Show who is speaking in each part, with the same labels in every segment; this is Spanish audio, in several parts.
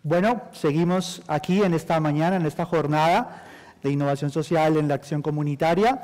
Speaker 1: Bueno, seguimos aquí en esta mañana, en esta jornada de innovación social en la acción comunitaria.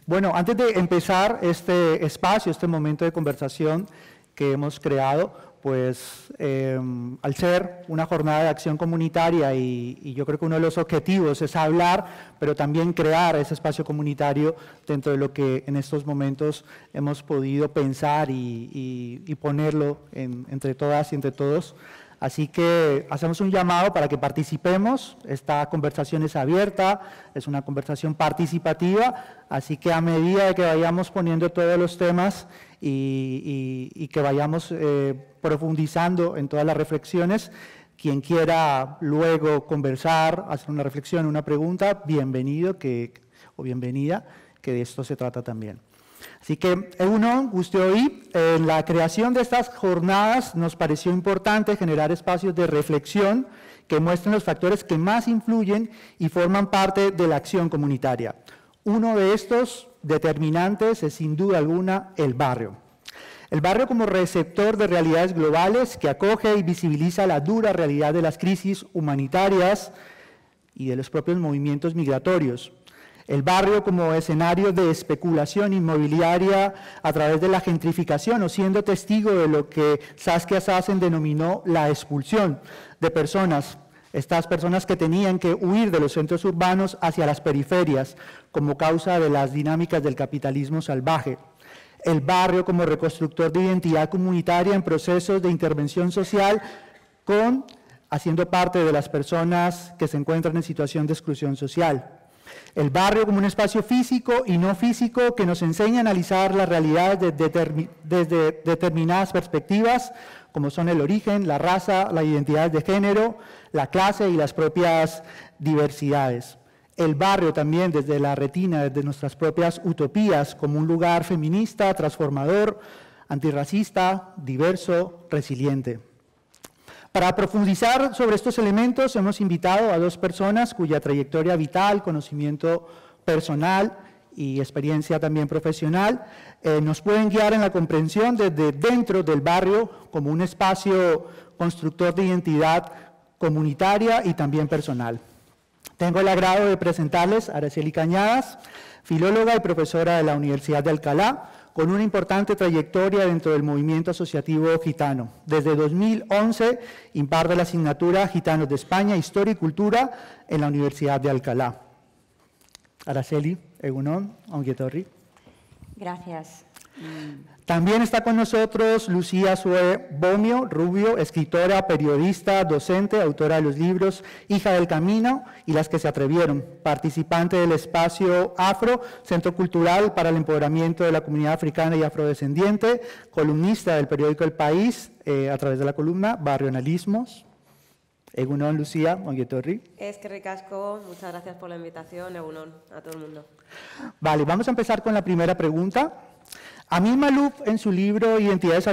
Speaker 1: Bueno, antes de empezar este espacio, este momento de conversación que hemos creado, pues al ser una jornada de acción comunitaria y yo creo que uno de los objetivos es hablar, pero también crear ese espacio comunitario dentro de lo que en estos momentos hemos podido pensar y ponerlo entre todas y entre todos. Así que hacemos un llamado para que participemos. Esta conversación es abierta, es una conversación participativa, así que a medida de que vayamos poniendo todos los temas y que vayamos profundizando en todas las reflexiones, quien quiera luego conversar, hacer una reflexión, una pregunta, bienvenido o bienvenida, que de esto se trata también. Así que, Egunon, guste hoy, en la creación de estas jornadas nos pareció importante generar espacios de reflexión que muestren los factores que más influyen y forman parte de la acción comunitaria. Uno de estos determinantes es, sin duda alguna, el barrio. El barrio como receptor de realidades globales que acoge y visibiliza la dura realidad de las crisis humanitarias y de los propios movimientos migratorios. El barrio como escenario de especulación inmobiliaria a través de la gentrificación o siendo testigo de lo que Saskia Sassen denominó la expulsión de personas, estas personas que tenían que huir de los centros urbanos hacia las periferias como causa de las dinámicas del capitalismo salvaje. El barrio como reconstructor de identidad comunitaria en procesos de intervención social haciendo parte de las personas que se encuentran en situación de exclusión social. El barrio como un espacio físico y no físico que nos enseña a analizar las realidades desde determinadas perspectivas, como son el origen, la raza, la identidad de género, la clase y las propias diversidades. El barrio también desde la retina, desde nuestras propias utopías, como un lugar feminista, transformador, antirracista, diverso, resiliente. Para profundizar sobre estos elementos hemos invitado a dos personas cuya trayectoria vital, conocimiento personal y experiencia también profesional nos pueden guiar en la comprensión desde dentro del barrio como un espacio constructor de identidad comunitaria y también personal. Tengo el agrado de presentarles a Araceli Cañadas, filóloga y profesora de la Universidad de Alcalá, con una importante trayectoria dentro del movimiento asociativo gitano. Desde 2011 imparte la asignatura Gitanos de España, Historia y Cultura en la Universidad de Alcalá. Araceli, Egunon, Onguietorri.
Speaker 2: Gracias.
Speaker 1: También está con nosotros Lucía Sue Bomio Rubio, escritora, periodista, docente, autora de los libros Hija del Camino y Las que se atrevieron, participante del espacio Afro, Centro Cultural para el Empoderamiento de la Comunidad Africana y Afrodescendiente, columnista del periódico El País a través de la columna Barrionalismos. Egunon, Lucía, Onguietorri.
Speaker 3: Es que ricasco, muchas gracias por la invitación, Egunon, a todo el mundo.
Speaker 1: Vale, vamos a empezar con la primera pregunta. Amin Maalouf, en su libro Identidades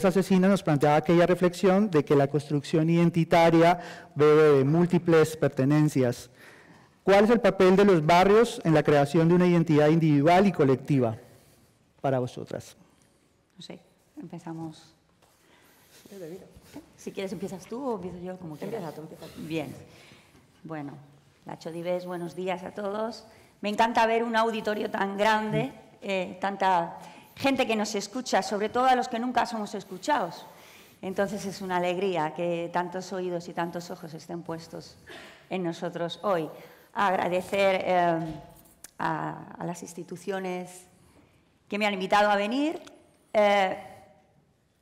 Speaker 1: Asesinas, nos planteaba aquella reflexión de que la construcción identitaria bebe de múltiples pertenencias. ¿Cuál es el papel de los barrios en la creación de una identidad individual y colectiva para vosotras?
Speaker 2: No sé, empezamos. Si quieres, ¿empiezas tú o empiezo yo? Como quieras.
Speaker 3: Empieza tú, empieza tú.
Speaker 2: Bien. Bueno, Lacho Dives, buenos días a todos. Me encanta ver un auditorio tan grande, tanta gente que nos escucha, sobre todo a los que nunca somos escuchados. Entonces es una alegría que tantos oídos y tantos ojos estén puestos en nosotros hoy. Agradecer a las instituciones que me han invitado a venir.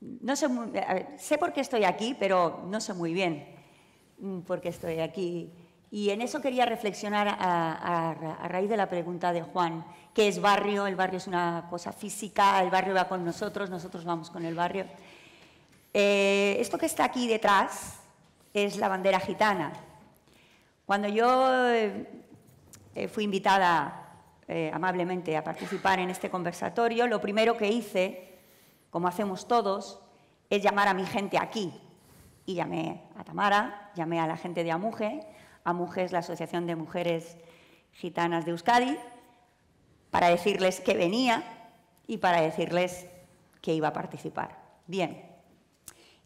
Speaker 2: No sé, sé por qué estoy aquí, pero no sé muy bien por qué estoy aquí. Y en eso quería reflexionar a raíz de la pregunta de Juan. ¿Qué es barrio? El barrio es una cosa física, el barrio va con nosotros vamos con el barrio. Esto que está aquí detrás es la bandera gitana. Cuando yo fui invitada amablemente a participar en este conversatorio, lo primero que hice, como hacemos todos, es llamar a mi gente aquí. Y llamé a Tamara, llamé a la gente de AMUGE. AMUGE es la Asociación de Mujeres Gitanas de Euskadi, para decirles que venía y para decirles que iba a participar. Bien.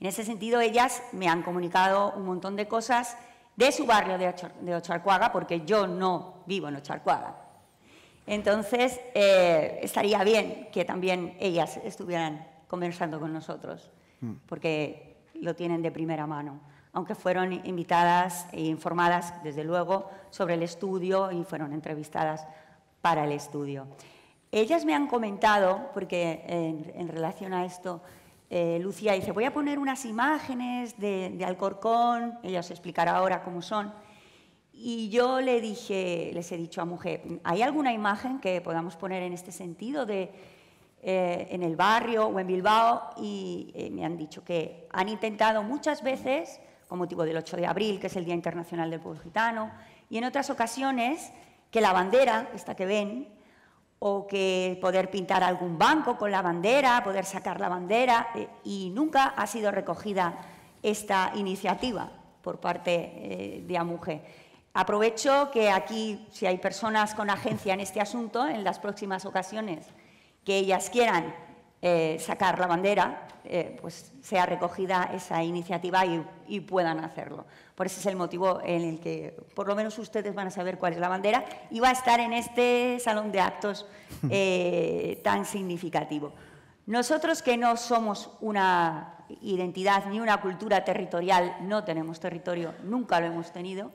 Speaker 2: En ese sentido, ellas me han comunicado un montón de cosas de su barrio de Ocharcoaga, porque yo no vivo en Ocharcoaga. Entonces, estaría bien que también ellas estuvieran conversando con nosotros, porque lo tienen de primera mano, aunque fueron invitadas e informadas, desde luego, sobre el estudio y fueron entrevistadas para el estudio. Ellas me han comentado, porque en relación a esto, Lucía dice, voy a poner unas imágenes de Alcorcón, ella os explicará ahora cómo son, y yo les he dicho a Mujer, ¿hay alguna imagen que podamos poner en este sentido en el barrio o en Bilbao? Y me han dicho que han intentado muchas veces, con motivo del 8 de abril, que es el Día Internacional del Pueblo Gitano, y en otras ocasiones que la bandera, esta que ven, o que poder pintar algún banco con la bandera, poder sacar la bandera, y nunca ha sido recogida esta iniciativa por parte de AMUGE. Aprovecho que aquí, si hay personas con agencia en este asunto, en las próximas ocasiones que ellas quieran sacar la bandera, pues sea recogida esa iniciativa y puedan hacerlo. Por ese es el motivo en el que, por lo menos ustedes van a saber cuál es la bandera y va a estar en este salón de actos tan significativo. Nosotros, que no somos una identidad ni una cultura territorial, no tenemos territorio, nunca lo hemos tenido,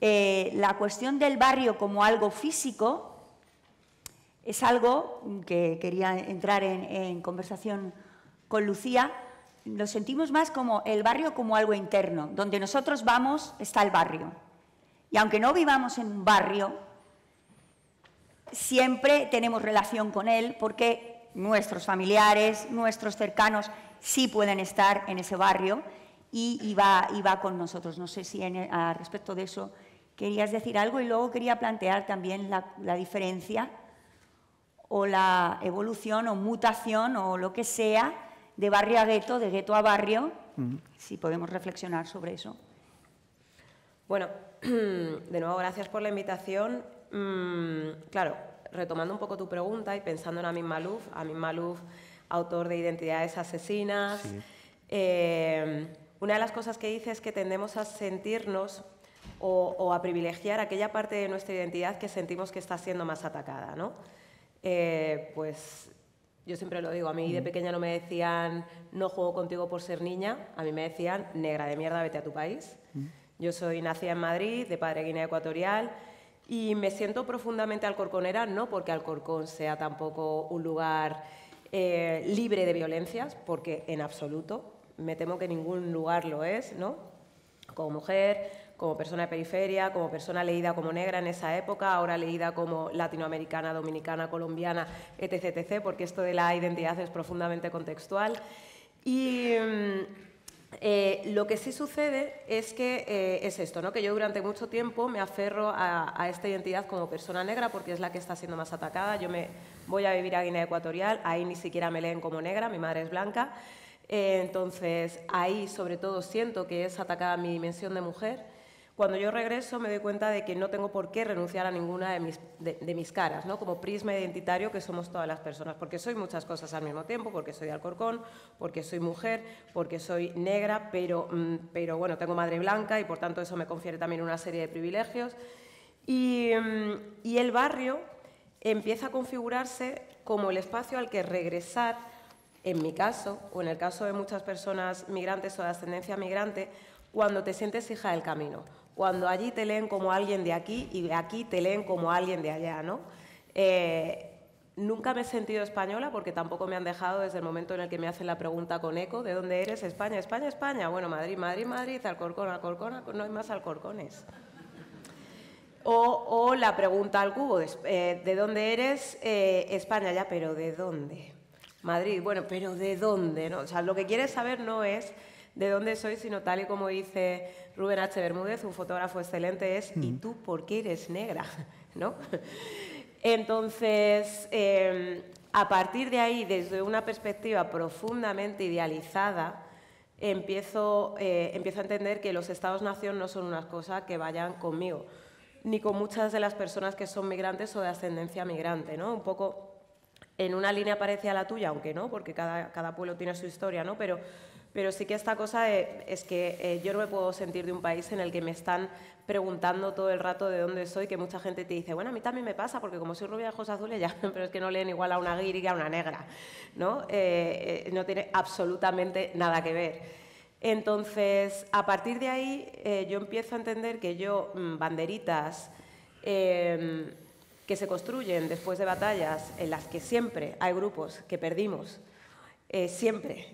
Speaker 2: la cuestión del barrio como algo físico es algo que quería entrar en conversación con Lucía. Lo sentimos más como el barrio como algo interno. Donde nosotros vamos está el barrio. Y aunque no vivamos en un barrio, siempre tenemos relación con él porque nuestros familiares, nuestros cercanos sí pueden estar en ese barrio y va con nosotros. No sé si a respecto de eso querías decir algo, y luego quería plantear también la diferencia o la evolución o mutación o lo que sea de barrio a gueto, de gueto a barrio, si podemos reflexionar sobre eso.
Speaker 3: Bueno, de nuevo, gracias por la invitación. Claro, retomando un poco tu pregunta y pensando en Amin Maalouf, autor de Identidades Asesinas, sí. Una de las cosas que dice es que tendemos a sentirnos o a privilegiar aquella parte de nuestra identidad que sentimos que está siendo más atacada, ¿no? Pues yo siempre lo digo, a mí de pequeña no me decían no juego contigo por ser niña, a mí me decían negra de mierda, vete a tu país. Yo soy nacida en Madrid, de padre Guinea Ecuatorial, y me siento profundamente alcorconera, no porque Alcorcón sea tampoco un lugar libre de violencias, porque en absoluto, me temo que ningún lugar lo es, ¿no? Como mujer, como persona de periferia, como persona leída como negra en esa época, ahora leída como latinoamericana, dominicana, colombiana, etc., etc., porque esto de la identidad es profundamente contextual. Y lo que sí sucede es que es esto, ¿no? Que yo durante mucho tiempo me aferro a esta identidad como persona negra porque es la que está siendo más atacada. Yo me voy a vivir a Guinea Ecuatorial, ahí ni siquiera me leen como negra, mi madre es blanca. Entonces, ahí sobre todo siento que es atacada mi dimensión de mujer. Cuando yo regreso me doy cuenta de que no tengo por qué renunciar a ninguna de mis caras, ¿no? Como prisma identitario que somos todas las personas, porque soy muchas cosas al mismo tiempo, porque soy de Alcorcón, porque soy mujer, porque soy negra, pero bueno, tengo madre blanca y por tanto eso me confiere también una serie de privilegios. Y el barrio empieza a configurarse como el espacio al que regresar, en mi caso, o en el caso de muchas personas migrantes o de ascendencia migrante, cuando te sientes hija del camino, cuando allí te leen como alguien de aquí y de aquí te leen como alguien de allá, ¿no? Nunca me he sentido española porque tampoco me han dejado desde el momento en el que me hacen la pregunta con eco, ¿de dónde eres? España, España, España. Bueno, Madrid, Madrid, Madrid, Alcorcón, Alcorcón, no hay más Alcorcones. O la pregunta al cubo, ¿de dónde eres? España, ya, pero ¿de dónde? Madrid, bueno, pero ¿de dónde? ¿No? O sea, lo que quieres saber no es de dónde soy, sino tal y como dice Rubén H. Bermúdez, un fotógrafo excelente, es ¿y tú por qué eres negra? ¿No? Entonces, a partir de ahí, desde una perspectiva profundamente idealizada, empiezo a entender que los estados-nación no son una cosa que vayan conmigo, ni con muchas de las personas que son migrantes o de ascendencia migrante, ¿no? Un poco en una línea parecida a la tuya, aunque no, porque cada pueblo tiene su historia, ¿no? Pero Pero sí que esta cosa es que yo no me puedo sentir de un país en el que me están preguntando todo el rato de dónde soy, que mucha gente te dice, bueno, a mí también me pasa, porque como soy rubia de ojos azules, ya, pero es que no leen igual a una guiri que a una negra, ¿no? No tiene absolutamente nada que ver. Entonces, a partir de ahí, yo empiezo a entender que banderitas que se construyen después de batallas en las que siempre hay grupos que perdimos, siempre,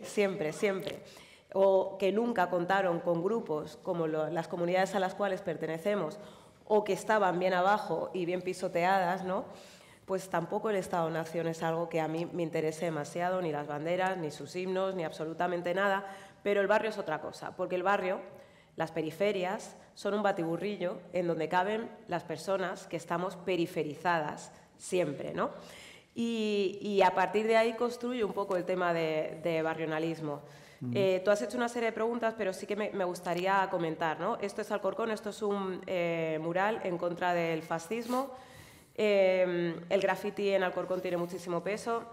Speaker 3: o que nunca contaron con grupos como las comunidades a las cuales pertenecemos o que estaban bien abajo y bien pisoteadas, ¿no? Pues tampoco el Estado-Nación es algo que a mí me interese demasiado, ni las banderas, ni sus himnos, ni absolutamente nada, pero el barrio es otra cosa, porque el barrio, las periferias, son un batiburrillo en donde caben las personas que estamos periferizadas siempre, ¿no? Y a partir de ahí construye un poco el tema de barrionalismo. Tú has hecho una serie de preguntas, pero sí que me gustaría comentar, ¿no? Esto es Alcorcón, esto es un mural en contra del fascismo. El graffiti en Alcorcón tiene muchísimo peso.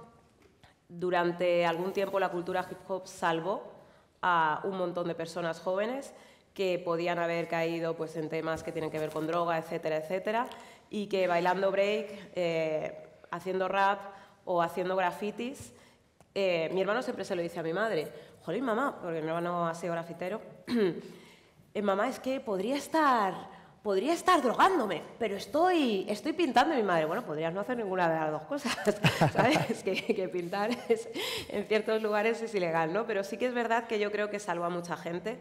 Speaker 3: Durante algún tiempo la cultura hip hop salvó a un montón de personas jóvenes que podían haber caído pues, en temas que tienen que ver con droga, etcétera, etcétera, y que bailando break, haciendo rap o haciendo grafitis, mi hermano siempre se lo dice a mi madre, jolín, mamá, porque mi hermano ha sido grafitero, mamá, es que podría estar drogándome, pero estoy pintando. Y mi madre, bueno, podrías no hacer ninguna de las dos cosas, ¿sabes? que pintar en ciertos lugares es ilegal, ¿no? Pero sí que es verdad que yo creo que salva a mucha gente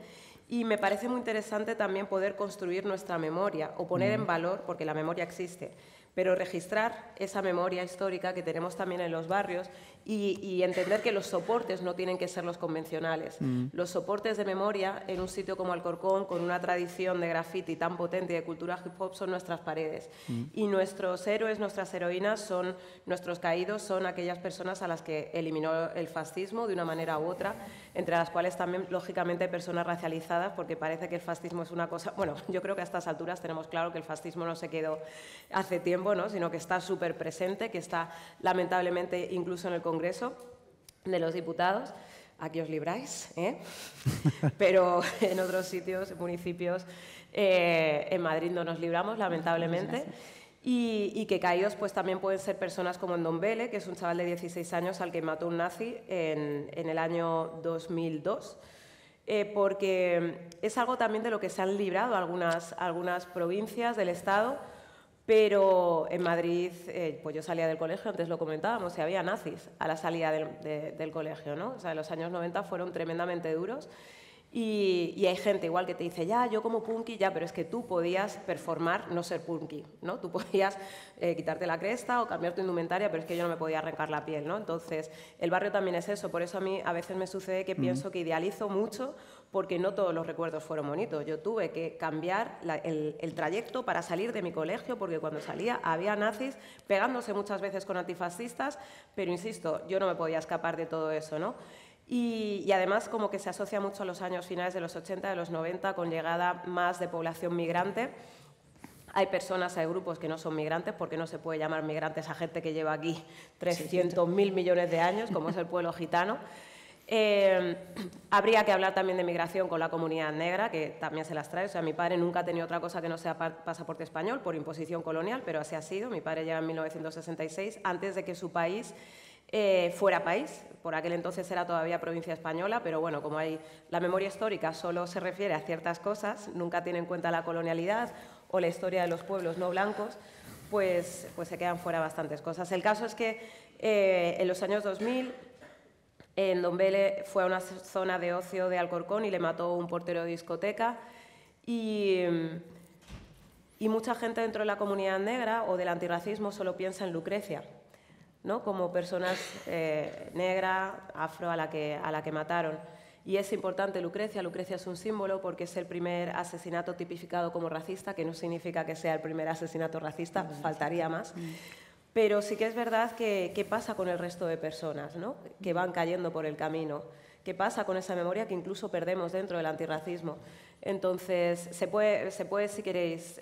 Speaker 3: y me parece muy interesante también poder construir nuestra memoria o poner en valor, porque la memoria existe, pero registrar esa memoria histórica que tenemos también en los barrios y entender que los soportes no tienen que ser los convencionales. Los soportes de memoria en un sitio como Alcorcón, con una tradición de graffiti tan potente y de cultura hip hop, son nuestras paredes. Y nuestros héroes, nuestras heroínas, son nuestros caídos, son aquellas personas a las que eliminó el fascismo de una manera u otra, entre las cuales también, lógicamente, hay personas racializadas, porque parece que el fascismo es una cosa... Bueno, yo creo que a estas alturas tenemos claro que el fascismo no se quedó hace tiempo, ¿no? Sino que está súper presente, que está lamentablemente incluso en el Congreso de los Diputados. Aquí os libráis, ¿eh? Pero en otros sitios, municipios, en Madrid no nos libramos, lamentablemente. Y que caídos pues también pueden ser personas como Ndombele, que es un chaval de 16 años al que mató un nazi en el año 2002. Porque es algo también de lo que se han librado algunas provincias del Estado, pero en Madrid, pues yo salía del colegio, antes lo comentábamos, y había nazis a la salida del colegio, ¿no? O sea, los años 90 fueron tremendamente duros y hay gente igual que te dice, ya, yo como punky, ya, pero es que tú podías performar no ser punky, ¿no? Tú podías quitarte la cresta o cambiar tu indumentaria, pero es que yo no me podía arrancar la piel, ¿no? Entonces, el barrio también es eso, por eso a mí a veces me sucede que pienso que idealizo mucho porque no todos los recuerdos fueron bonitos. Yo tuve que cambiar el trayecto para salir de mi colegio, porque cuando salía había nazis pegándose muchas veces con antifascistas, pero insisto, yo no me podía escapar de todo eso, ¿no? Y además como que se asocia mucho a los años finales de los 80, de los 90, con llegada más de población migrante. Hay personas, hay grupos que no son migrantes, porque no se puede llamar migrantes a gente que lleva aquí 300.000 millones de años, como es el pueblo gitano. Habría que hablar también de migración con la comunidad negra, que también se las trae. O sea, mi padre nunca ha tenido otra cosa que no sea pasaporte español por imposición colonial, pero así ha sido. Mi padre llega en 1966, antes de que su país fuera país. Por aquel entonces era todavía provincia española, pero bueno, como hay la memoria histórica solo se refiere a ciertas cosas, nunca tiene en cuenta la colonialidad o la historia de los pueblos no blancos, pues se quedan fuera bastantes cosas. El caso es que en los años 2000... Ndombele fue a una zona de ocio de Alcorcón y le mató un portero de discoteca y mucha gente dentro de la comunidad negra o del antirracismo solo piensa en Lucrecia, ¿no? Como personas negra, afro a la que mataron. Y es importante Lucrecia es un símbolo porque es el primer asesinato tipificado como racista, que no significa que sea el primer asesinato racista, faltaría más. Pero sí que es verdad que qué pasa con el resto de personas, ¿no? Que van cayendo por el camino. ¿Qué pasa con esa memoria que incluso perdemos dentro del antirracismo? Entonces, se puede si queréis,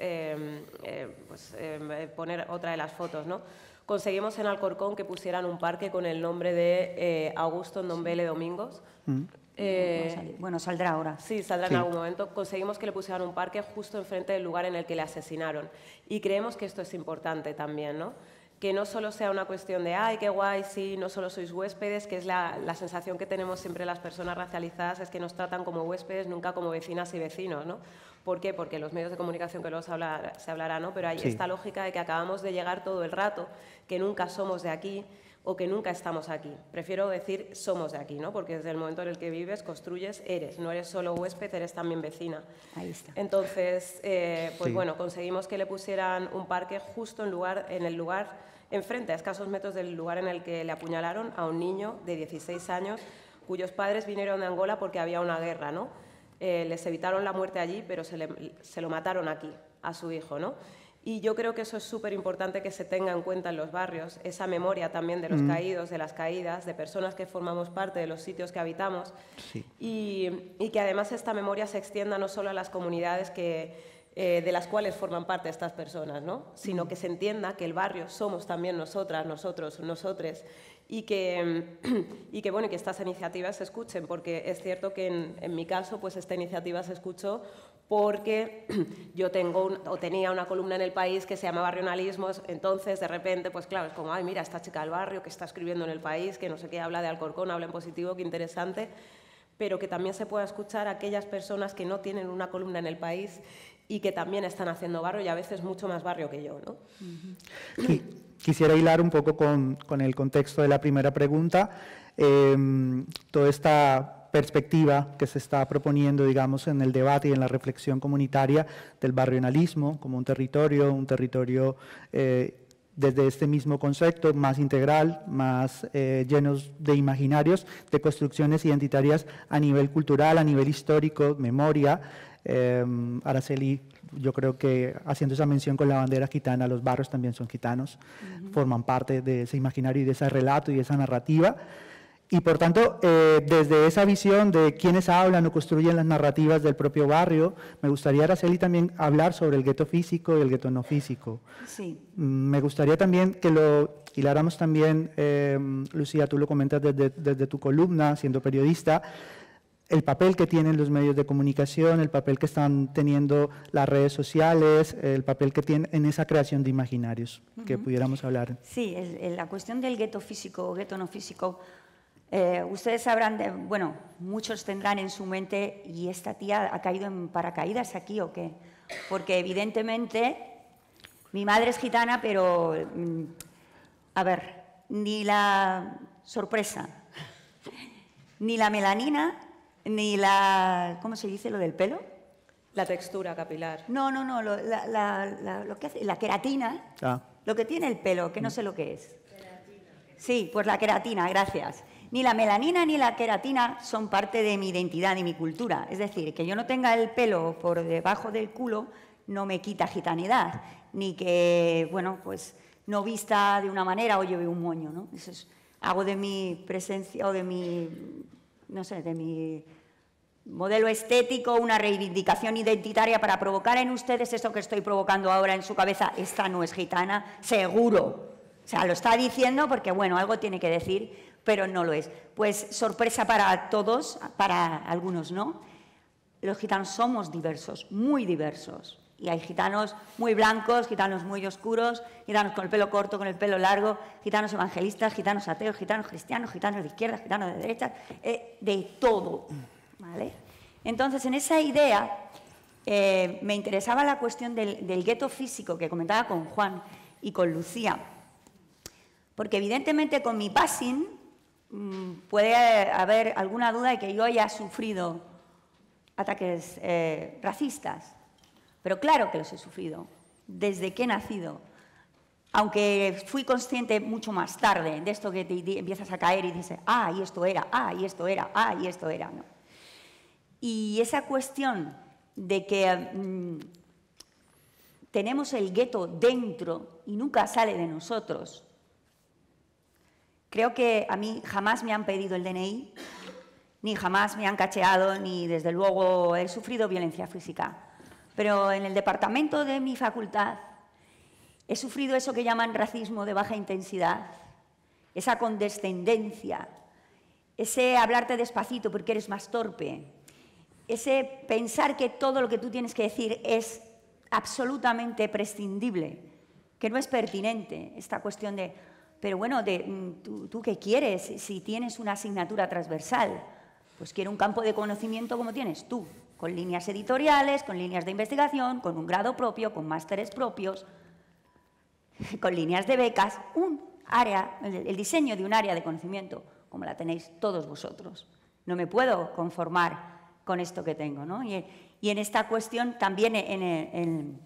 Speaker 3: poner otra de las fotos, ¿no? Conseguimos en Alcorcón que pusieran un parque con el nombre de Augusto Ndombele Domingos,
Speaker 2: Bueno, saldrá ahora.
Speaker 3: Sí, saldrá
Speaker 1: Sí.
Speaker 3: en algún momento. Conseguimos que le pusieran un parque justo enfrente del lugar en el que le asesinaron. Y creemos que esto es importante también, ¿no? Que no solo sea una cuestión de ¡ay, qué guay, sí, no solo sois huéspedes!, que es la sensación que tenemos siempre las personas racializadas, es que nos tratan como huéspedes, nunca como vecinas y vecinos, ¿no? ¿Por qué? Porque los medios de comunicación, que luego se hablará, ¿no? Pero hay
Speaker 1: Sí.
Speaker 3: esta lógica de que acabamos de llegar todo el rato, que nunca somos de aquí o que nunca estamos aquí. Prefiero decir somos de aquí, ¿no? Porque desde el momento en el que vives, construyes, eres. No eres solo huésped, eres también vecina.
Speaker 2: Ahí está.
Speaker 3: Entonces, pues
Speaker 1: Sí.
Speaker 3: bueno, conseguimos que le pusieran un parque justo en el lugar, enfrente, a escasos metros del lugar en el que le apuñalaron a un niño de 16 años, cuyos padres vinieron de Angola porque había una guerra, ¿no? Les evitaron la muerte allí, pero se lo mataron aquí, a su hijo, ¿no? Y yo creo que eso es súper importante que se tenga en cuenta en los barrios, esa memoria también de los caídos, de las caídas, de personas que formamos parte de los sitios que habitamos,
Speaker 1: Sí.
Speaker 3: y que además esta memoria se extienda no solo a las comunidades de las cuales forman parte estas personas, ¿no? Sino que se entienda que el barrio somos también nosotras, nosotros, nosotres, y que bueno, que estas iniciativas se escuchen, porque es cierto que en mi caso pues esta iniciativa se escuchó porque yo tenía una columna en El País que se llama Barrionalismos, entonces de repente, pues claro, es como, ay, mira, esta chica del barrio que está escribiendo en El País, que no sé qué, habla de Alcorcón, habla en positivo, qué interesante, pero que también se pueda escuchar a aquellas personas que no tienen una columna en El País y que también están haciendo barrio, y a veces mucho más barrio que yo, ¿no?
Speaker 1: Quisiera hilar un poco con el contexto de la primera pregunta. Toda esta perspectiva que se está proponiendo, digamos, en el debate y en la reflexión comunitaria del barrionalismo como un territorio desde este mismo concepto, más integral, más llenos de imaginarios, de construcciones identitarias a nivel cultural, a nivel histórico, memoria. Araceli, yo creo que haciendo esa mención con la bandera gitana, los barrios también son gitanos, forman parte de ese imaginario y de ese relato y de esa narrativa. Y por tanto, desde esa visión de quienes hablan o construyen las narrativas del propio barrio, me gustaría, Araceli, también hablar sobre el gueto físico y el gueto no físico.
Speaker 2: Sí.
Speaker 1: Me gustaría también que lo hiláramos también, Lucía, tú lo comentas desde tu columna, siendo periodista, el papel que tienen los medios de comunicación, el papel que están teniendo las redes sociales, el papel que tienen en esa creación de imaginarios, que pudiéramos hablar.
Speaker 2: Sí, la cuestión del gueto físico o gueto no físico, ustedes sabrán, bueno, muchos tendrán en su mente, ¿y esta tía ha caído en paracaídas aquí o qué? Porque evidentemente mi madre es gitana, pero, a ver, ni la sorpresa, ni la melanina, ni la, ¿cómo se dice lo del pelo?
Speaker 3: La textura capilar.
Speaker 2: No, lo que hace, la queratina, lo que tiene el pelo, que no sé lo que es. Sí, pues la queratina, gracias. Ni la melanina ni la queratina son parte de mi identidad y mi cultura. Es decir, que yo no tenga el pelo por debajo del culo no me quita gitanidad, ni que, bueno, pues no vista de una manera o lleve un moño, ¿no? Eso es, hago de mi presencia o de mi, no sé, de mi modelo estético una reivindicación identitaria para provocar en ustedes eso que estoy provocando ahora en su cabeza. Esta no es gitana, seguro. O sea, lo está diciendo porque, bueno, algo tiene que decir, pero no lo es. Pues sorpresa para todos, para algunos no. Los gitanos somos diversos, muy diversos. Y hay gitanos muy blancos, gitanos muy oscuros, gitanos con el pelo corto, con el pelo largo, gitanos evangelistas, gitanos ateos, gitanos cristianos, gitanos de izquierda, gitanos de derecha, de todo, ¿vale? Entonces, en esa idea me interesaba la cuestión del gueto físico que comentaba con Juan y con Lucía. Porque evidentemente con mi passing puede haber alguna duda de que yo haya sufrido ataques racistas. Pero claro que los he sufrido, desde que he nacido. Aunque fui consciente mucho más tarde de esto que te empiezas a caer y dices, ah, y esto era, ah, y esto era, ah, y esto era. ¿No? Y esa cuestión de que tenemos el gueto dentro y nunca sale de nosotros. Creo que a mí jamás me han pedido el DNI, ni jamás me han cacheado, ni desde luego he sufrido violencia física. Pero en el departamento de mi facultad he sufrido eso que llaman racismo de baja intensidad, esa condescendencia, ese hablarte despacito porque eres más torpe, ese pensar que todo lo que tú tienes que decir es absolutamente prescindible, que no es pertinente, esta cuestión de, pero bueno, ¿tú qué quieres si tienes una asignatura transversal? Pues quiero un campo de conocimiento como tienes tú, con líneas editoriales, con líneas de investigación, con un grado propio, con másteres propios, con líneas de becas, un área, el diseño de un área de conocimiento, como la tenéis todos vosotros. No me puedo conformar con esto que tengo, ¿no? Y en esta cuestión, también en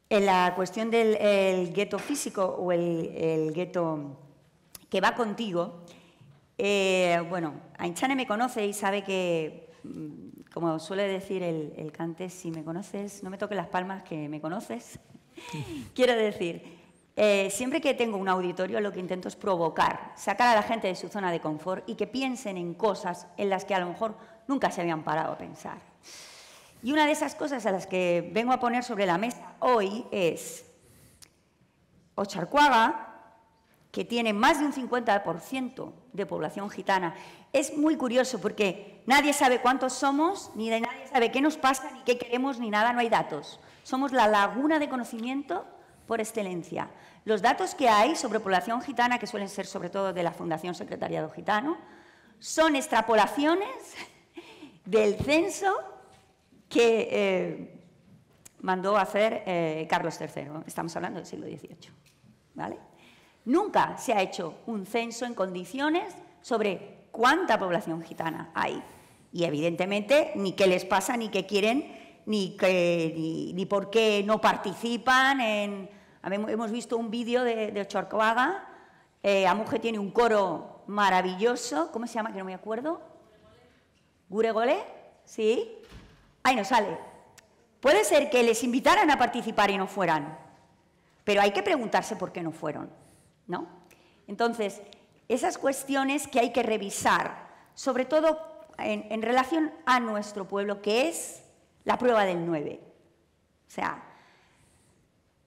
Speaker 2: la cuestión del gueto físico o el gueto que va contigo, bueno, Ainchane me conoce y sabe que, como suele decir el cante, si me conoces, no me toques las palmas que me conoces. Quiero decir, siempre que tengo un auditorio lo que intento es provocar, sacar a la gente de su zona de confort y que piensen en cosas en las que a lo mejor nunca se habían parado a pensar. Y una de esas cosas a las que vengo a poner sobre la mesa hoy es Ocharcoaga, que tiene más de un 50% de población gitana. Es muy curioso porque nadie sabe cuántos somos, ni nadie sabe qué nos pasa, ni qué queremos, ni nada, no hay datos. Somos la laguna de conocimiento por excelencia. Los datos que hay sobre población gitana, que suelen ser sobre todo de la Fundación Secretariado Gitano, son extrapolaciones del censo que mandó a hacer Carlos III. Estamos hablando del siglo XVIII, ¿vale? Nunca se ha hecho un censo en condiciones sobre cuánta población gitana hay. Y evidentemente ni qué les pasa, ni qué quieren, ni por qué no participan. Hemos visto un vídeo de Ocharcoaga. Amuge tiene un coro maravilloso. ¿Cómo se llama? Que no me acuerdo. ¿Guregole? ¿Sí? Ahí no sale. Puede ser que les invitaran a participar y no fueran, pero hay que preguntarse por qué no fueron, ¿no? Entonces, esas cuestiones que hay que revisar, sobre todo en relación a nuestro pueblo, que es la prueba del 9. O sea,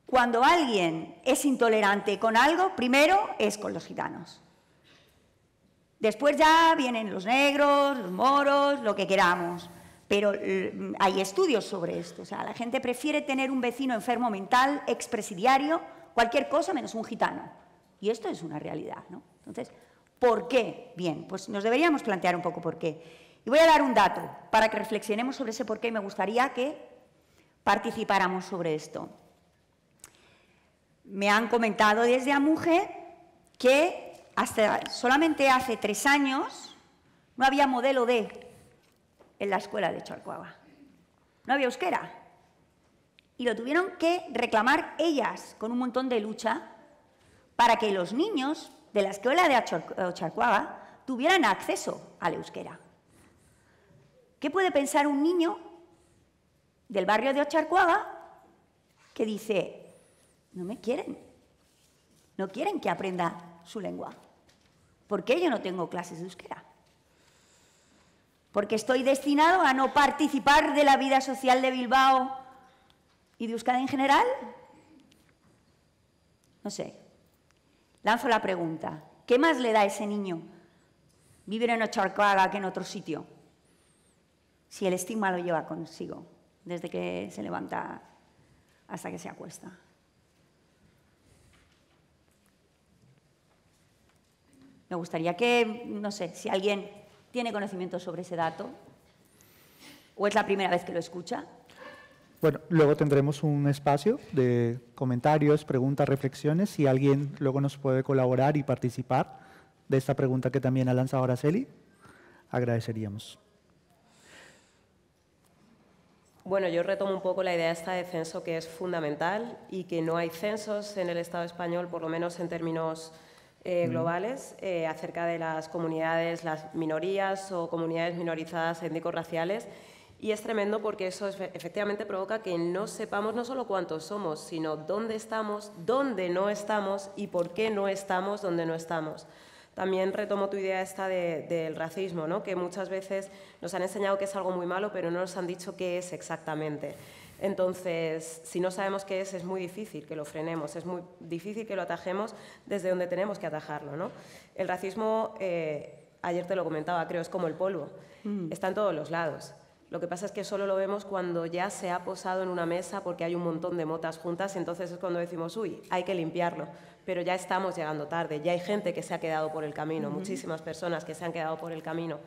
Speaker 2: cuando alguien es intolerante con algo, primero es con los gitanos. Después ya vienen los negros, los moros, lo que queramos. Pero hay estudios sobre esto. O sea, la gente prefiere tener un vecino enfermo mental, expresidiario, cualquier cosa menos un gitano. Y esto es una realidad, ¿no? Entonces, ¿por qué? Bien, pues nos deberíamos plantear un poco por qué. Y voy a dar un dato para que reflexionemos sobre ese por qué y me gustaría que participáramos sobre esto. Me han comentado desde Amuge que solamente hace 3 años no había modelo D en la escuela de Ocharcoaga. No había euskera. Y lo tuvieron que reclamar ellas con un montón de lucha para que los niños de la escuela de Ocharcoaga tuvieran acceso al euskera. ¿Qué puede pensar un niño del barrio de Ocharcoaga que dice, no me quieren, no quieren que aprenda su lengua? ¿Por qué yo no tengo clases de euskera? ¿Porque estoy destinado a no participar de la vida social de Bilbao y de Euskadi en general? No sé. Lanzo la pregunta. ¿Qué más le da a ese niño vivir en Ocharcoaga que en otro sitio? Si el estigma lo lleva consigo, desde que se levanta hasta que se acuesta. Me gustaría que, no sé, si alguien tiene conocimiento sobre ese dato, o es la primera vez que lo escucha.
Speaker 1: Bueno, luego tendremos un espacio de comentarios, preguntas, reflexiones. Si alguien luego nos puede colaborar y participar de esta pregunta que también ha lanzado Araceli, agradeceríamos.
Speaker 3: Bueno, yo retomo un poco la idea esta de censo, que es fundamental y que no hay censos en el Estado español, por lo menos en términos globales, acerca de las comunidades, las minorías o comunidades minorizadas étnico-raciales. Y es tremendo porque eso efectivamente provoca que no sepamos no solo cuántos somos, sino dónde estamos, dónde no estamos y por qué no estamos donde no estamos. También retomo tu idea esta del racismo, ¿no? Que muchas veces nos han enseñado que es algo muy malo, pero no nos han dicho qué es exactamente. Entonces, si no sabemos qué es muy difícil que lo frenemos, es muy difícil que lo atajemos desde donde tenemos que atajarlo, ¿no? El racismo ayer te lo comentaba, creo, es como el polvo. Está en todos los lados. Lo que pasa es que solo lo vemos cuando ya se ha posado en una mesa porque hay un montón de motas juntas, y entonces es cuando decimos, uy, hay que limpiarlo. Pero ya estamos llegando tarde, ya hay gente que se ha quedado por el camino, muchísimas personas que se han quedado por el camino.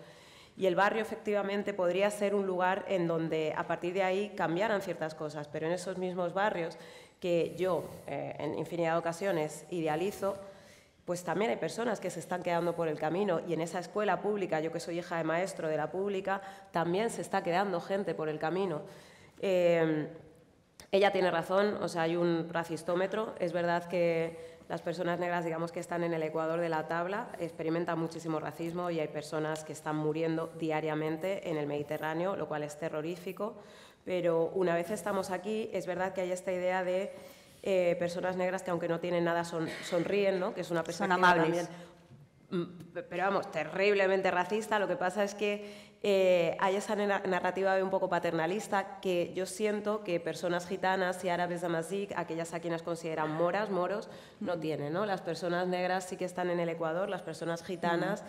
Speaker 3: Y el barrio efectivamente podría ser un lugar en donde a partir de ahí cambiaran ciertas cosas, pero en esos mismos barrios que yo en infinidad de ocasiones idealizo, pues también hay personas que se están quedando por el camino, y en esa escuela pública, yo que soy hija de maestro de la pública, también se está quedando gente por el camino. Ella tiene razón, o sea, hay un racistómetro. Es verdad que las personas negras, digamos, que están en el ecuador de la tabla, experimentan muchísimo racismo, y hay personas que están muriendo diariamente en el Mediterráneo, lo cual es terrorífico. Pero una vez estamos aquí, es verdad que hay esta idea de personas negras que, aunque no tienen nada, sonríen, ¿no? Que es una perspectiva
Speaker 2: son amables.
Speaker 3: También, pero vamos, terriblemente racista. Lo que pasa es que hay esa narrativa un poco paternalista que yo siento que personas gitanas y árabes de Amazic, aquellas a quienes consideran moros, no tienen, ¿no? Las personas negras sí que están en el Ecuador, las personas gitanas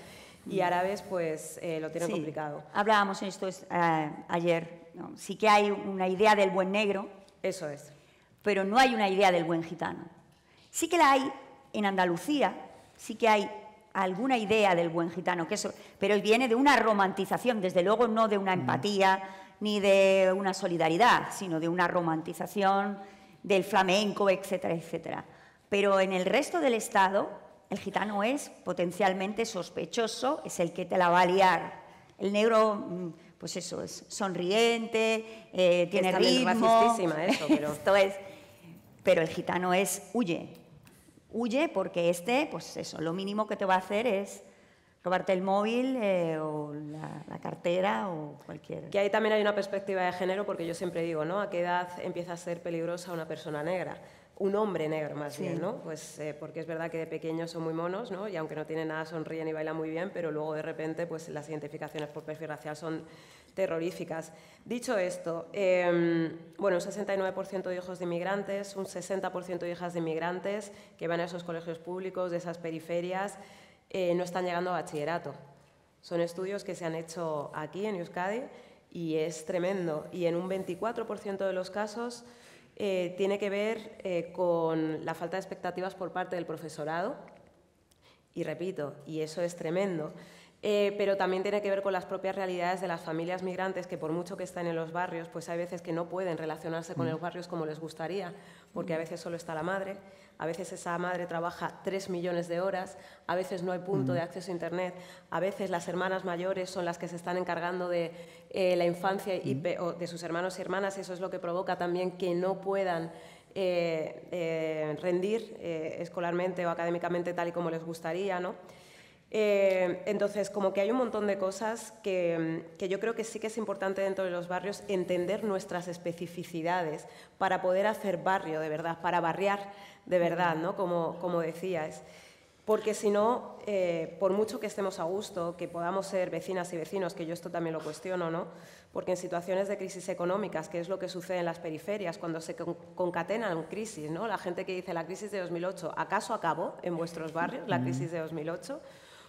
Speaker 3: y árabes pues lo tienen complicado.
Speaker 2: Hablábamos en esto ayer, ¿no? Sí que hay una idea del buen negro.
Speaker 3: Eso es.
Speaker 2: Pero no hay una idea del buen gitano. Sí que la hay en Andalucía, sí que hay alguna idea del buen gitano, pero viene de una romantización, desde luego no de una empatía ni de una solidaridad, sino de una romantización del flamenco, etcétera, etcétera. Pero en el resto del Estado, el gitano es potencialmente sospechoso, es el que te la va a liar. El negro, pues eso, es sonriente, tiene ritmo.
Speaker 3: Es racistísima eso, pero...
Speaker 2: Esto es... Pero el gitano huye porque pues eso, lo mínimo que te va a hacer es robarte el móvil o la cartera o cualquier...
Speaker 3: Que ahí también hay una perspectiva de género, porque yo siempre digo, ¿no? ¿A qué edad empieza a ser peligrosa una persona negra? Un hombre negro, más bien, ¿no? Pues porque es verdad que de pequeños son muy monos, ¿no? Y aunque no tienen nada, sonríen y bailan muy bien, pero luego de repente pues las identificaciones por perfil racial son terroríficas. Dicho esto, bueno, un 69% de hijos de inmigrantes, un 60% de hijas de inmigrantes que van a esos colegios públicos de esas periferias no están llegando a bachillerato. Son estudios que se han hecho aquí en Euskadi y es tremendo. Y en un 24% de los casos tiene que ver con la falta de expectativas por parte del profesorado. Y repito, y eso es tremendo. Pero también tiene que ver con las propias realidades de las familias migrantes que, por mucho que estén en los barrios, pues hay veces que no pueden relacionarse con los barrios como les gustaría, porque a veces solo está la madre, a veces esa madre trabaja 3 millones de horas, a veces no hay punto de acceso a Internet, a veces las hermanas mayores son las que se están encargando de la infancia o de sus hermanos y hermanas, y eso es lo que provoca también que no puedan rendir escolarmente o académicamente tal y como les gustaría, ¿no? Entonces, como que hay un montón de cosas que yo creo que sí que es importante dentro de los barrios entender nuestras especificidades para poder hacer barrio de verdad, para barriar de verdad, ¿no? Como decías. Porque si no, por mucho que estemos a gusto, que podamos ser vecinas y vecinos, que yo esto también lo cuestiono, ¿no? Porque en situaciones de crisis económicas, que es lo que sucede en las periferias, cuando se concatenan crisis, ¿no? La gente que dice la crisis de 2008, ¿acaso acabó en vuestros barrios la crisis de 2008?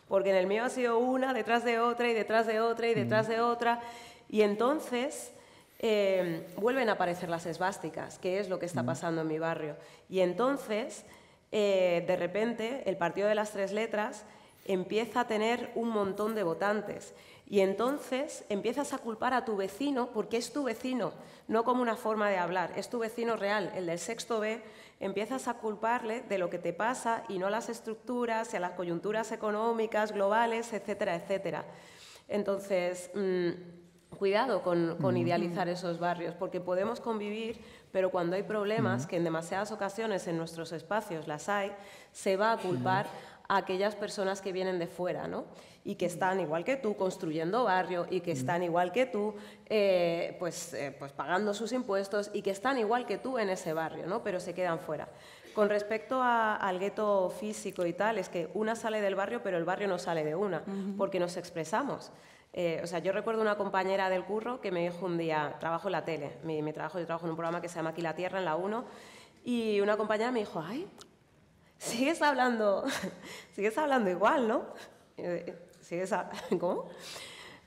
Speaker 3: Porque en el mío ha sido una detrás de otra y detrás de otra y detrás de otra. Y entonces vuelven a aparecer las esvásticas, que es lo que está pasando en mi barrio. Y entonces, de repente, el partido de las 3 letras empieza a tener un montón de votantes. Y entonces empiezas a culpar a tu vecino, porque es tu vecino, no como una forma de hablar, es tu vecino real, el del sexto B. Empiezas a culparle de lo que te pasa y no a las estructuras y a las coyunturas económicas globales, etcétera, etcétera. Entonces, cuidado con idealizar esos barrios, porque podemos convivir, pero cuando hay problemas, que en demasiadas ocasiones en nuestros espacios las hay, se va a culpar a aquellas personas que vienen de fuera, ¿no? Y que están igual que tú construyendo barrio y que están igual que tú pues pagando sus impuestos y que están igual que tú en ese barrio, ¿no? Pero se quedan fuera. Con respecto al gueto físico y tal, es que una sale del barrio, pero el barrio no sale de una, porque nos expresamos. O sea, yo recuerdo una compañera del curro que me dijo un día, trabajo en la tele, yo trabajo en un programa que se llama Aquí la Tierra, en la 1, y una compañera me dijo, ay, sigues hablando igual, ¿no? ¿Sigues ¿Cómo?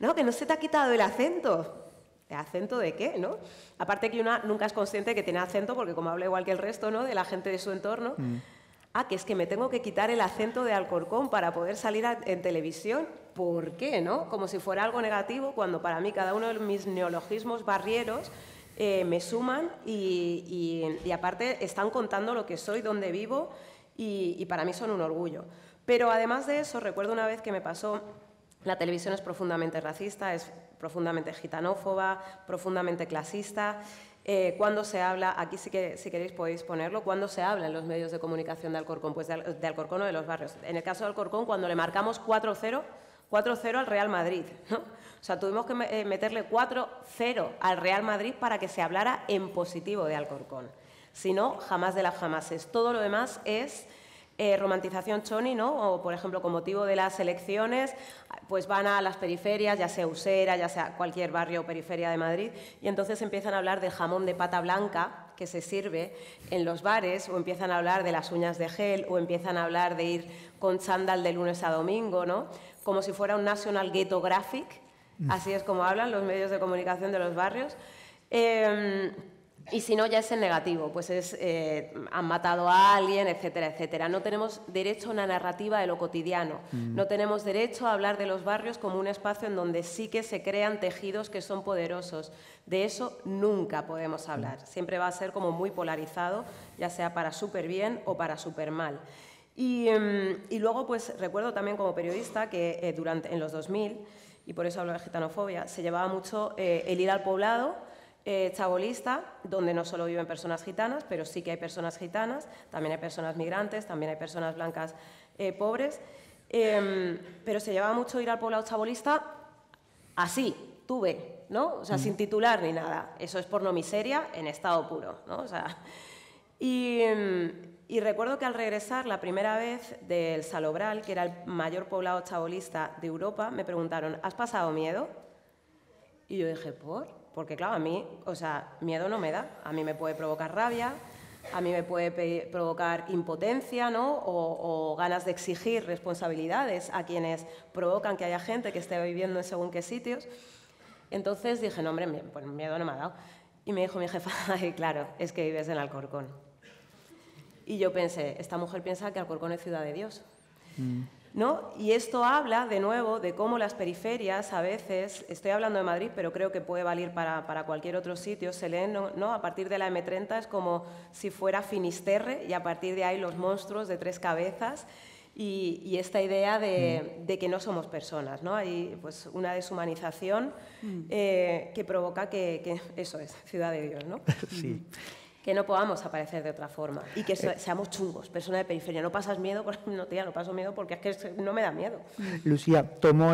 Speaker 3: No, que no se te ha quitado el acento. ¿El acento de qué, no? Aparte que una nunca es consciente de que tiene acento, porque como habla igual que el resto, ¿no?, de la gente de su entorno. Ah, que es que me tengo que quitar el acento de Alcorcón para poder salir en televisión. ¿Por qué, no? Como si fuera algo negativo, cuando para mí cada uno de mis neologismos barrieros me suman y aparte están contando lo que soy, dónde vivo y para mí son un orgullo. Pero además de eso, recuerdo una vez que me pasó, la televisión es profundamente racista, es profundamente gitanófoba, profundamente clasista. Cuando se habla, aquí sí que si queréis podéis ponerlo, cuando se habla en los medios de comunicación de Alcorcón, pues de Alcorcón o de los barrios. En el caso de Alcorcón, cuando le marcamos 4-0 al Real Madrid, ¿no? O sea, tuvimos que meterle 4-0 al Real Madrid para que se hablara en positivo de Alcorcón. Si no, jamás de las jamases. Todo lo demás es romantización choni, ¿no? O, por ejemplo, con motivo de las elecciones, pues van a las periferias, ya sea Usera, ya sea cualquier barrio o periferia de Madrid, y entonces empiezan a hablar del jamón de pata blanca que se sirve en los bares, o empiezan a hablar de las uñas de gel, o empiezan a hablar de ir con chándal de lunes a domingo, ¿no? Como si fuera un National Ghetto Graphic, así es como hablan los medios de comunicación de los barrios. Y si no, ya es en negativo, pues es han matado a alguien, etcétera, etcétera. No tenemos derecho a una narrativa de lo cotidiano, no tenemos derecho a hablar de los barrios como un espacio en donde sí que se crean tejidos que son poderosos. De eso nunca podemos hablar, siempre va a ser como muy polarizado, ya sea para súper bien o para súper mal. Y luego, pues recuerdo también como periodista que en los 2000, y por eso hablo de gitanofobia, se llevaba mucho el ir al poblado chabolista, donde no solo viven personas gitanas, pero sí que hay personas gitanas, también hay personas migrantes, también hay personas blancas pobres, pero se llevaba mucho ir al poblado chabolista así, tuve, ¿no? O sea, sin titular ni nada. Eso es pornomiseria en estado puro, ¿no? O sea, y recuerdo que al regresar la primera vez del Salobral, que era el mayor poblado chabolista de Europa, me preguntaron, ¿has pasado miedo? Y yo dije, ¿por? Porque claro, a mí, o sea, miedo no me da. A mí me puede provocar rabia, a mí me puede provocar impotencia, ¿no? O ganas de exigir responsabilidades a quienes provocan que haya gente que esté viviendo en según qué sitios. Entonces dije, no, hombre, pues miedo no me ha dado. Y me dijo mi jefa, ay, claro, es que vives en Alcorcón. Y yo pensé, esta mujer piensa que Alcorcón es ciudad de Dios. ¿No? Y esto habla, de nuevo, de cómo las periferias a veces, estoy hablando de Madrid, pero creo que puede valer para cualquier otro sitio, se leen, ¿no? A partir de la M30 es como si fuera Finisterre y a partir de ahí los monstruos de 3 cabezas y esta idea de que no somos personas, ¿no? Hay pues, una deshumanización que provoca que eso es, ciudad de Dios, ¿no?
Speaker 1: Sí.
Speaker 3: Que no podamos aparecer de otra forma y que seamos chungos, personas de periferia. No pasas miedo, no, tía, no paso miedo porque es que no me da miedo.
Speaker 1: Lucía, tomo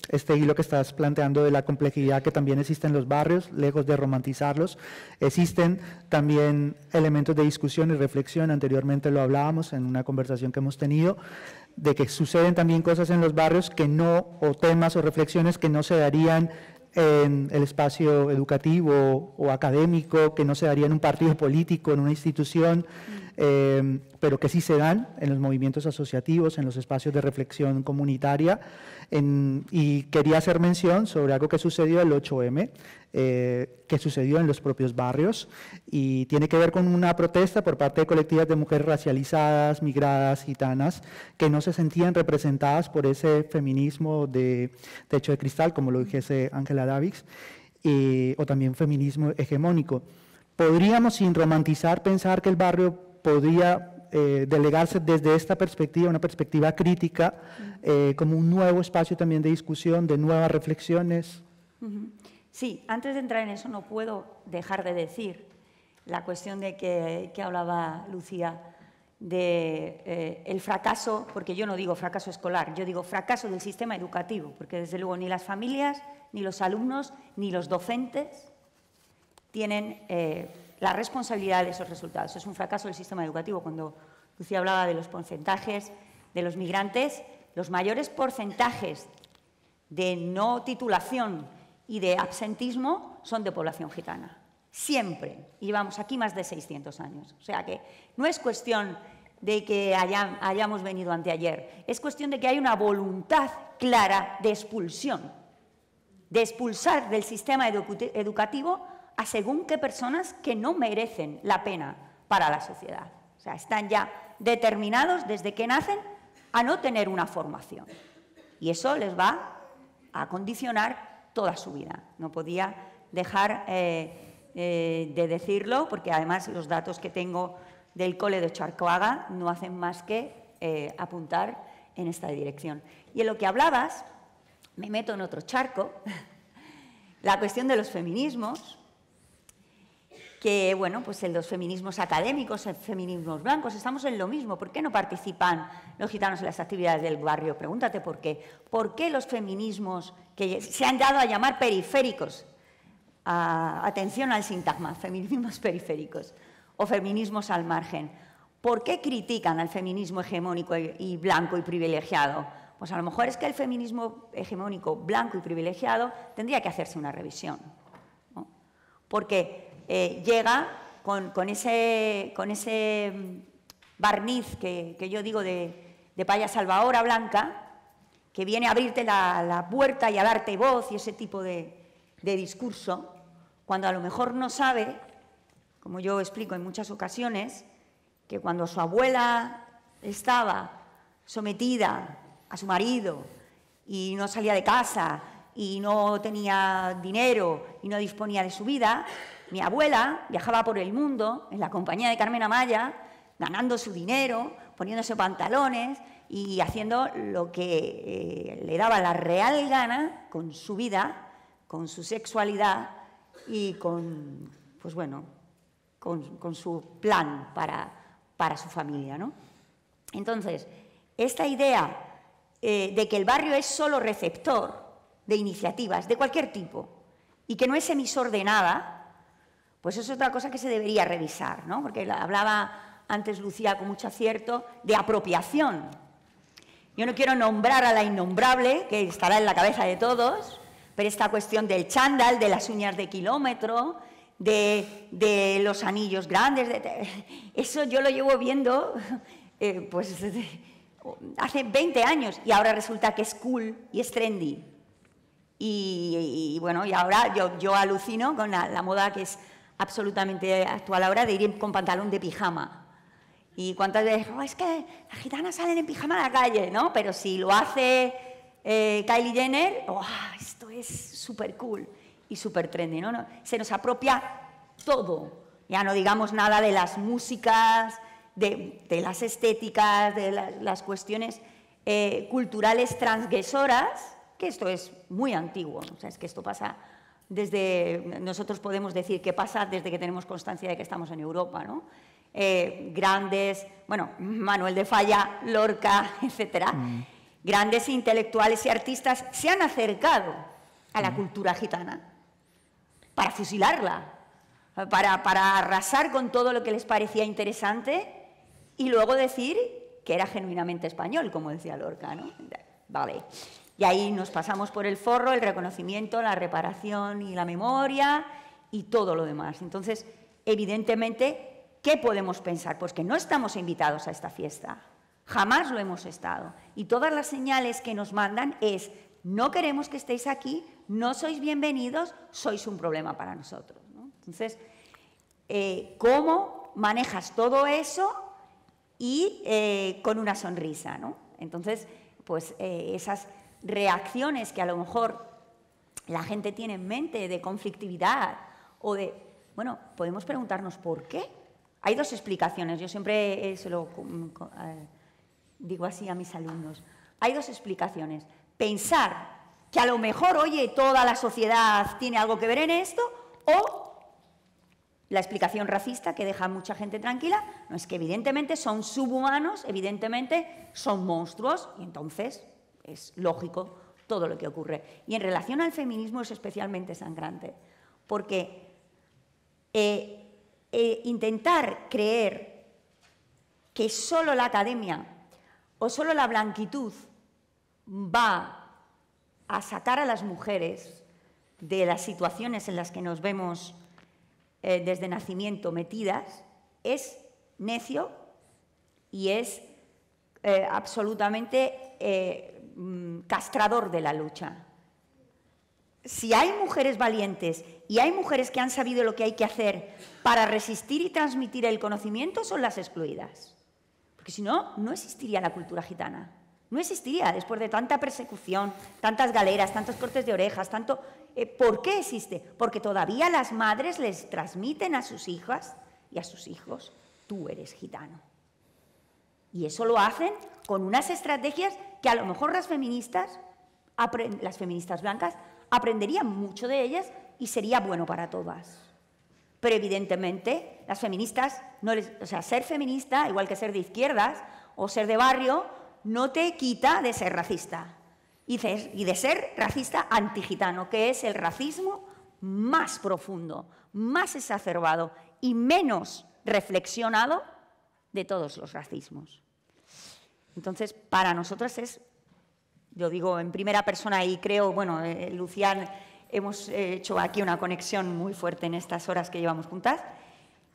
Speaker 1: este hilo que estás planteando de la complejidad que también existe en los barrios, lejos de romantizarlos. Existen también elementos de discusión y reflexión, anteriormente lo hablábamos en una conversación que hemos tenido, de que suceden también cosas en los barrios que no, o temas o reflexiones que no se darían en el espacio educativo o académico, que no se daría en un partido político, en una institución, pero que sí se dan en los movimientos asociativos, en los espacios de reflexión comunitaria. Y quería hacer mención sobre algo que sucedió el 8M, que sucedió en los propios barrios, y tiene que ver con una protesta por parte de colectivas de mujeres racializadas, migradas, gitanas, que no se sentían representadas por ese feminismo de techo de cristal, como lo dijese Ángela Davis, o también feminismo hegemónico. Podríamos, sin romantizar, pensar que el barrio podría delegarse desde esta perspectiva, una perspectiva crítica, como un nuevo espacio también de discusión, de nuevas reflexiones.
Speaker 2: Sí, antes de entrar en eso no puedo dejar de decir la cuestión de que hablaba Lucía de el fracaso, porque yo no digo fracaso escolar, yo digo fracaso del sistema educativo, porque desde luego ni las familias, ni los alumnos, ni los docentes tienen la responsabilidad de esos resultados. Es un fracaso del sistema educativo. Cuando Lucía hablaba de los porcentajes de los migrantes, los mayores porcentajes de no titulación y de absentismo son de población gitana. Siempre. Y llevamos aquí más de 600 años. O sea que no es cuestión de que hayamos venido anteayer. Es cuestión de que hay una voluntad clara de expulsión, de expulsar del sistema educativo a según qué personas que no merecen la pena para la sociedad. O sea, están ya determinados desde que nacen a no tener una formación. Y eso les va a condicionar toda su vida. No podía dejar de decirlo, porque además los datos que tengo del cole de Charcoaga no hacen más que apuntar en esta dirección. Y en lo que hablabas, me meto en otro charco, la cuestión de los feminismos, que, bueno, pues en los feminismos académicos, en feminismos blancos, estamos en lo mismo. ¿Por qué no participan los gitanos en las actividades del barrio? Pregúntate por qué. ¿Por qué los feminismos que se han dado a llamar periféricos? Atención al sintagma, feminismos periféricos o feminismos al margen. ¿Por qué critican al feminismo hegemónico y blanco y privilegiado? Pues a lo mejor es que el feminismo hegemónico, blanco y privilegiado tendría que hacerse una revisión, ¿no? Porque llega con ese barniz que yo digo de paya salvadora blanca, que viene a abrirte la puerta y a darte voz y ese tipo de discurso, cuando a lo mejor no sabe, como yo explico en muchas ocasiones, que cuando su abuela estaba sometida a su marido y no salía de casa y no tenía dinero y no disponía de su vida, mi abuela viajaba por el mundo en la compañía de Carmen Amaya, ganando su dinero, poniéndose pantalones y haciendo lo que le daba la real gana con su vida, con su sexualidad y con, pues bueno, con su plan para su familia, ¿no? Entonces, esta idea de que el barrio es solo receptor de iniciativas de cualquier tipo y que no es emisor de nada, pues eso es otra cosa que se debería revisar, ¿no? Porque hablaba antes Lucía con mucho acierto de apropiación. Yo no quiero nombrar a la innombrable, que estará en la cabeza de todos, pero esta cuestión del chándal, de las uñas de kilómetro, de los anillos grandes, eso yo lo llevo viendo pues hace 20 años y ahora resulta que es cool y es trendy. Y bueno, y ahora yo alucino con la moda que es absolutamente actual ahora de ir con pantalón de pijama. Y cuántas veces, es que las gitanas salen en pijama a la calle, ¿no? Pero si lo hace Kylie Jenner, esto es súper cool y súper trendy, ¿no? Se nos apropia todo. Ya no digamos nada de las músicas, de las estéticas, de las cuestiones culturales transgresoras, que esto es muy antiguo. O sea, es que esto pasa nosotros podemos decir que pasa desde que tenemos constancia de que estamos en Europa, ¿no? Grandes, bueno, Manuel de Falla, Lorca, etcétera, grandes intelectuales y artistas se han acercado a la cultura gitana para fusilarla, para arrasar con todo lo que les parecía interesante y luego decir que era genuinamente español, como decía Lorca, ¿no? Vale. Y ahí nos pasamos por el forro el reconocimiento, la reparación y la memoria y todo lo demás. Entonces, evidentemente, ¿qué podemos pensar? Pues que no estamos invitados a esta fiesta. Jamás lo hemos estado. Y todas las señales que nos mandan es, no queremos que estéis aquí, no sois bienvenidos, sois un problema para nosotros, ¿no? Entonces, ¿cómo manejas todo eso y con una sonrisa, ¿no? Entonces, pues esas reacciones que a lo mejor la gente tiene en mente de conflictividad o de... Bueno, podemos preguntarnos por qué. Hay dos explicaciones, yo siempre se lo digo así a mis alumnos. Hay dos explicaciones. Pensar que a lo mejor, oye, toda la sociedad tiene algo que ver en esto, o la explicación racista que deja a mucha gente tranquila, no es que evidentemente son subhumanos, evidentemente son monstruos, y entonces es lógico todo lo que ocurre. Y en relación al feminismo es especialmente sangrante, porque intentar creer que solo la academia o solo la blanquitud va a sacar a las mujeres de las situaciones en las que nos vemos desde nacimiento metidas, es necio y es absolutamente castrador de la lucha. Si hay mujeres valientes y hay mujeres que han sabido lo que hay que hacer para resistir y transmitir el conocimiento, son las excluidas. Porque si no, no existiría la cultura gitana. No existiría después de tanta persecución, tantas galeras, tantos cortes de orejas, tanto... ¿Por qué existe? Porque todavía las madres les transmiten a sus hijas y a sus hijos, tú eres gitano. Y eso lo hacen con unas estrategias que a lo mejor las feministas blancas, aprenderían mucho de ellas y sería bueno para todas. Pero evidentemente las feministas, ser feminista, igual que ser de izquierdas o ser de barrio, no te quita de ser racista y de ser racista antigitano, que es el racismo más profundo, más exacerbado y menos reflexionado de todos los racismos. Entonces, para nosotras es, yo digo en primera persona y creo, bueno, Lucián, hemos hecho aquí una conexión muy fuerte en estas horas que llevamos juntas,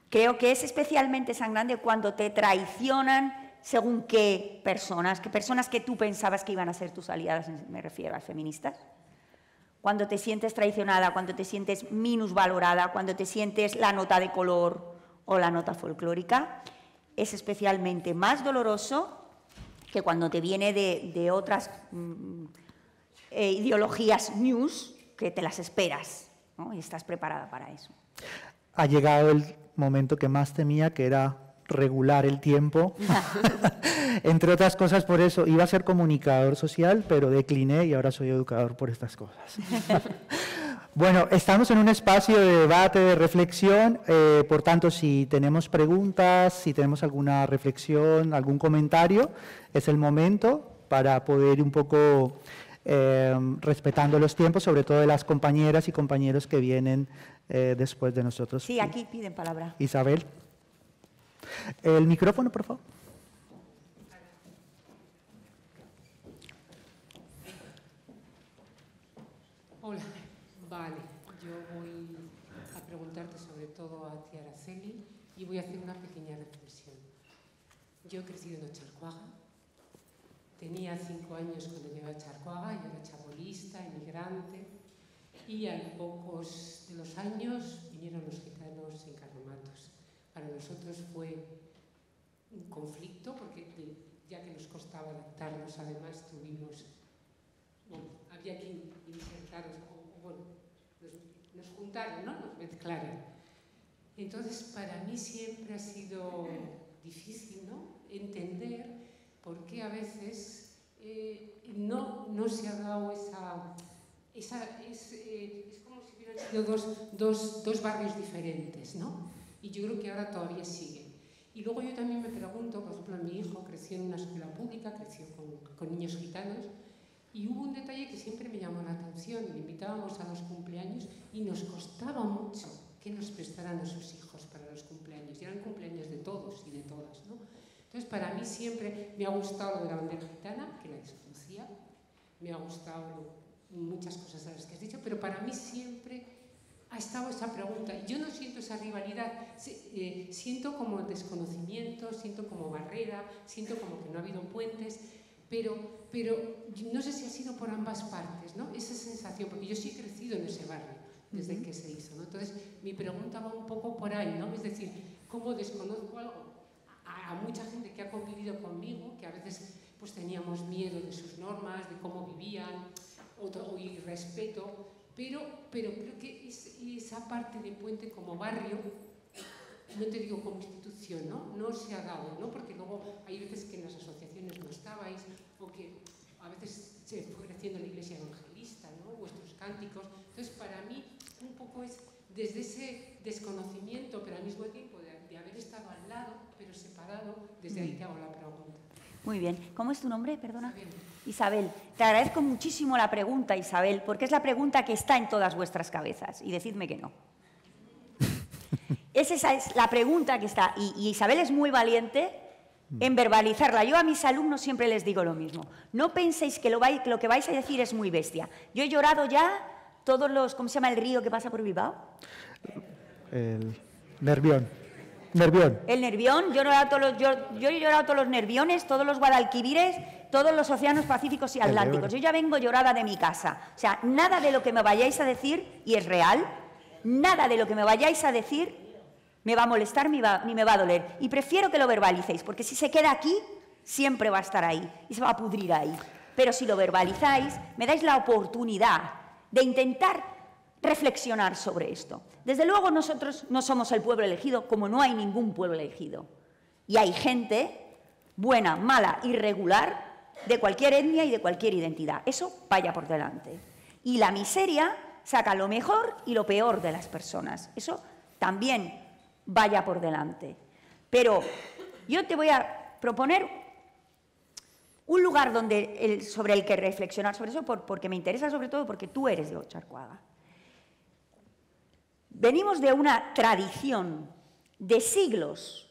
Speaker 2: creo que es especialmente sangrante cuando te traicionan según qué personas que tú pensabas que iban a ser tus aliadas, me refiero a feministas. Cuando te sientes traicionada, cuando te sientes minusvalorada, cuando te sientes la nota de color o la nota folclórica, es especialmente más doloroso que cuando te viene de otras ideologías news que te las esperas, ¿no? Y estás preparada para eso.
Speaker 1: Ha llegado el momento que más temía, que era regular el tiempo. Entre otras cosas, por eso iba a ser comunicador social, pero decliné y ahora soy educador por estas cosas. Bueno, estamos en un espacio de debate, de reflexión, por tanto, si tenemos preguntas, si tenemos alguna reflexión, algún comentario, es el momento para poder ir un poco respetando los tiempos, sobre todo de las compañeras y compañeros que vienen después de nosotros.
Speaker 2: Sí, aquí piden palabra.
Speaker 1: Isabel. El micrófono, por favor.
Speaker 4: Hola, vale, yo voy a preguntarte sobre todo a ti, Araceli, y voy a hacer una pequeña reflexión. Yo he crecido en Ocharcoaga, tenía 5 años cuando llegué a Ocharcoaga, yo era chabolista, inmigrante, y a pocos de los años vinieron los gitanos en carromatos. Para nosotros fue un conflicto, porque ya que nos costaba adaptarnos, además tuvimos... Bueno, había que insertarnos, bueno, nos juntaron, ¿no? Nos mezclaron. Entonces, para mí siempre ha sido difícil, ¿no?, entender por qué a veces no se ha dado es como si hubieran sido dos barrios diferentes, ¿no? Y yo creo que ahora todavía sigue. Y luego yo también me pregunto, por ejemplo, mi hijo creció en una escuela pública, creció con niños gitanos, y hubo un detalle que siempre me llamó la atención. Le invitábamos a los cumpleaños y nos costaba mucho que nos prestaran a sus hijos para los cumpleaños. Y eran cumpleaños de todos y de todas, ¿no? Entonces, para mí siempre me ha gustado lo de la bandera gitana, que la desconocía. Me ha gustado muchas cosas de las que has dicho, pero para mí siempre ha estado esa pregunta. Yo no siento esa rivalidad, siento como desconocimiento, siento como barrera, siento como que no ha habido puentes, pero no sé si ha sido por ambas partes, ¿no? Esa sensación, porque yo sí he crecido en ese barrio desde que se hizo, ¿no? Entonces, mi pregunta va un poco por ahí, ¿no? Es decir, ¿cómo desconozco algo? A mucha gente que ha convivido conmigo, que a veces pues teníamos miedo de sus normas, de cómo vivían, y respeto, pero creo que esa parte de puente como barrio, no te digo como institución, no se ha dado, ¿no? Porque luego hay veces que en las asociaciones no estabais, o que a veces se fue creciendo la iglesia evangelista, ¿no? Vuestros cánticos. Entonces, para mí, un poco es desde ese desconocimiento, pero al mismo tiempo de haber estado al lado, pero separado, desde ahí te hago la pregunta.
Speaker 2: Muy bien. ¿Cómo es tu nombre? Perdona.
Speaker 4: Isabel.
Speaker 2: Isabel. Te agradezco muchísimo la pregunta, Isabel, porque es la pregunta que está en todas vuestras cabezas. Y decidme que no. Esa es la pregunta que está. Y Isabel es muy valiente en verbalizarla. Yo a mis alumnos siempre les digo lo mismo. No penséis que lo que vais a decir es muy bestia. Yo he llorado ya todos los... ¿Cómo se llama el río que pasa por Bilbao?
Speaker 1: El Nervión. Nervión.
Speaker 2: El Nervión, yo he llorado todos los Nerviones, todos los Guadalquivires, todos los océanos Pacíficos y Atlánticos. Yo ya vengo llorada de mi casa. O sea, nada de lo que me vayáis a decir, y es real, nada de lo que me vayáis a decir me va a molestar ni me va a doler. Y prefiero que lo verbalicéis, porque si se queda aquí, siempre va a estar ahí y se va a pudrir ahí. Pero si lo verbalizáis, me dais la oportunidad de intentar reflexionar sobre esto. Desde luego nosotros no somos el pueblo elegido, como no hay ningún pueblo elegido. Y hay gente buena, mala, irregular, de cualquier etnia y de cualquier identidad. Eso vaya por delante. Y la miseria saca lo mejor y lo peor de las personas. Eso también vaya por delante. Pero yo te voy a proponer un lugar sobre el que reflexionar sobre eso, porque me interesa sobre todo porque tú eres de Ocharcoaga. Venimos de una tradición de siglos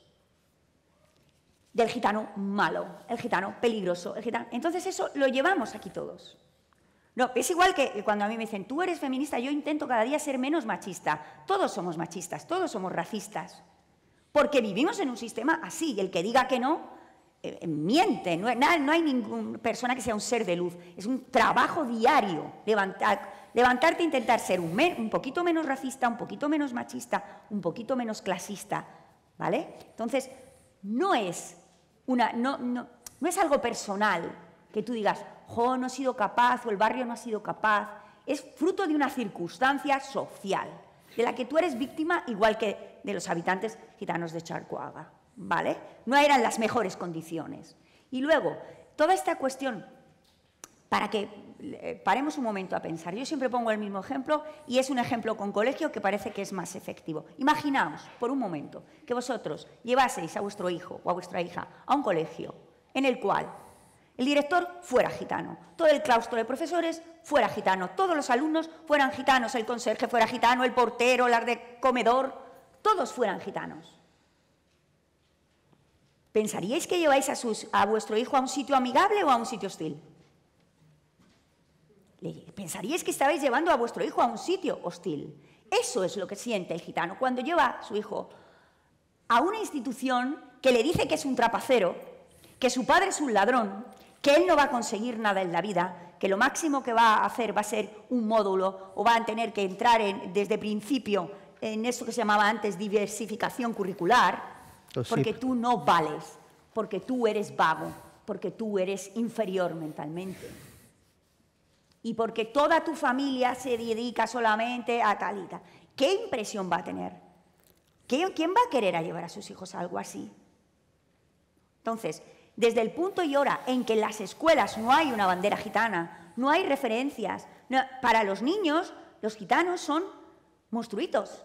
Speaker 2: del gitano malo, el gitano peligroso, el gitano. Entonces eso lo llevamos aquí todos. No, es igual que cuando a mí me dicen, tú eres feminista, yo intento cada día ser menos machista. Todos somos machistas, todos somos racistas. Porque vivimos en un sistema así, y el que diga que no, miente. No hay ninguna persona que sea un ser de luz. Es un trabajo diario, levantarte e intentar ser un poquito menos racista, un poquito menos machista, un poquito menos clasista, ¿vale? Entonces, no es algo personal que tú digas, jo, no he sido capaz, o el barrio no ha sido capaz. Es fruto de una circunstancia social, de la que tú eres víctima, igual que de los habitantes gitanos de Ocharcoaga, ¿vale? No eran las mejores condiciones. Y luego, toda esta cuestión, para que paremos un momento a pensar, yo siempre pongo el mismo ejemplo, y es un ejemplo con colegio que parece que es más efectivo. Imaginaos, por un momento, que vosotros llevaseis a vuestro hijo o a vuestra hija a un colegio en el cual el director fuera gitano, todo el claustro de profesores fuera gitano, todos los alumnos fueran gitanos, el conserje fuera gitano, el portero, las de comedor, todos fueran gitanos. ¿Pensaríais que lleváis a vuestro hijo a un sitio amigable o a un sitio hostil? ¿Pensaríais que estabais llevando a vuestro hijo a un sitio hostil? Eso es lo que siente el gitano cuando lleva a su hijo a una institución que le dice que es un trapacero, que su padre es un ladrón, que él no va a conseguir nada en la vida, que lo máximo que va a hacer va a ser un módulo o va a tener que entrar desde principio en eso que se llamaba antes diversificación curricular, porque tú no vales, porque tú eres vago, porque tú eres inferior mentalmente y porque toda tu familia se dedica solamente a tal y tal. ¿Qué impresión va a tener? ¿Quién va a querer llevar a sus hijos a algo así? Entonces, desde el punto y hora en que en las escuelas no hay una bandera gitana, no hay referencias, para los niños, los gitanos son monstruitos.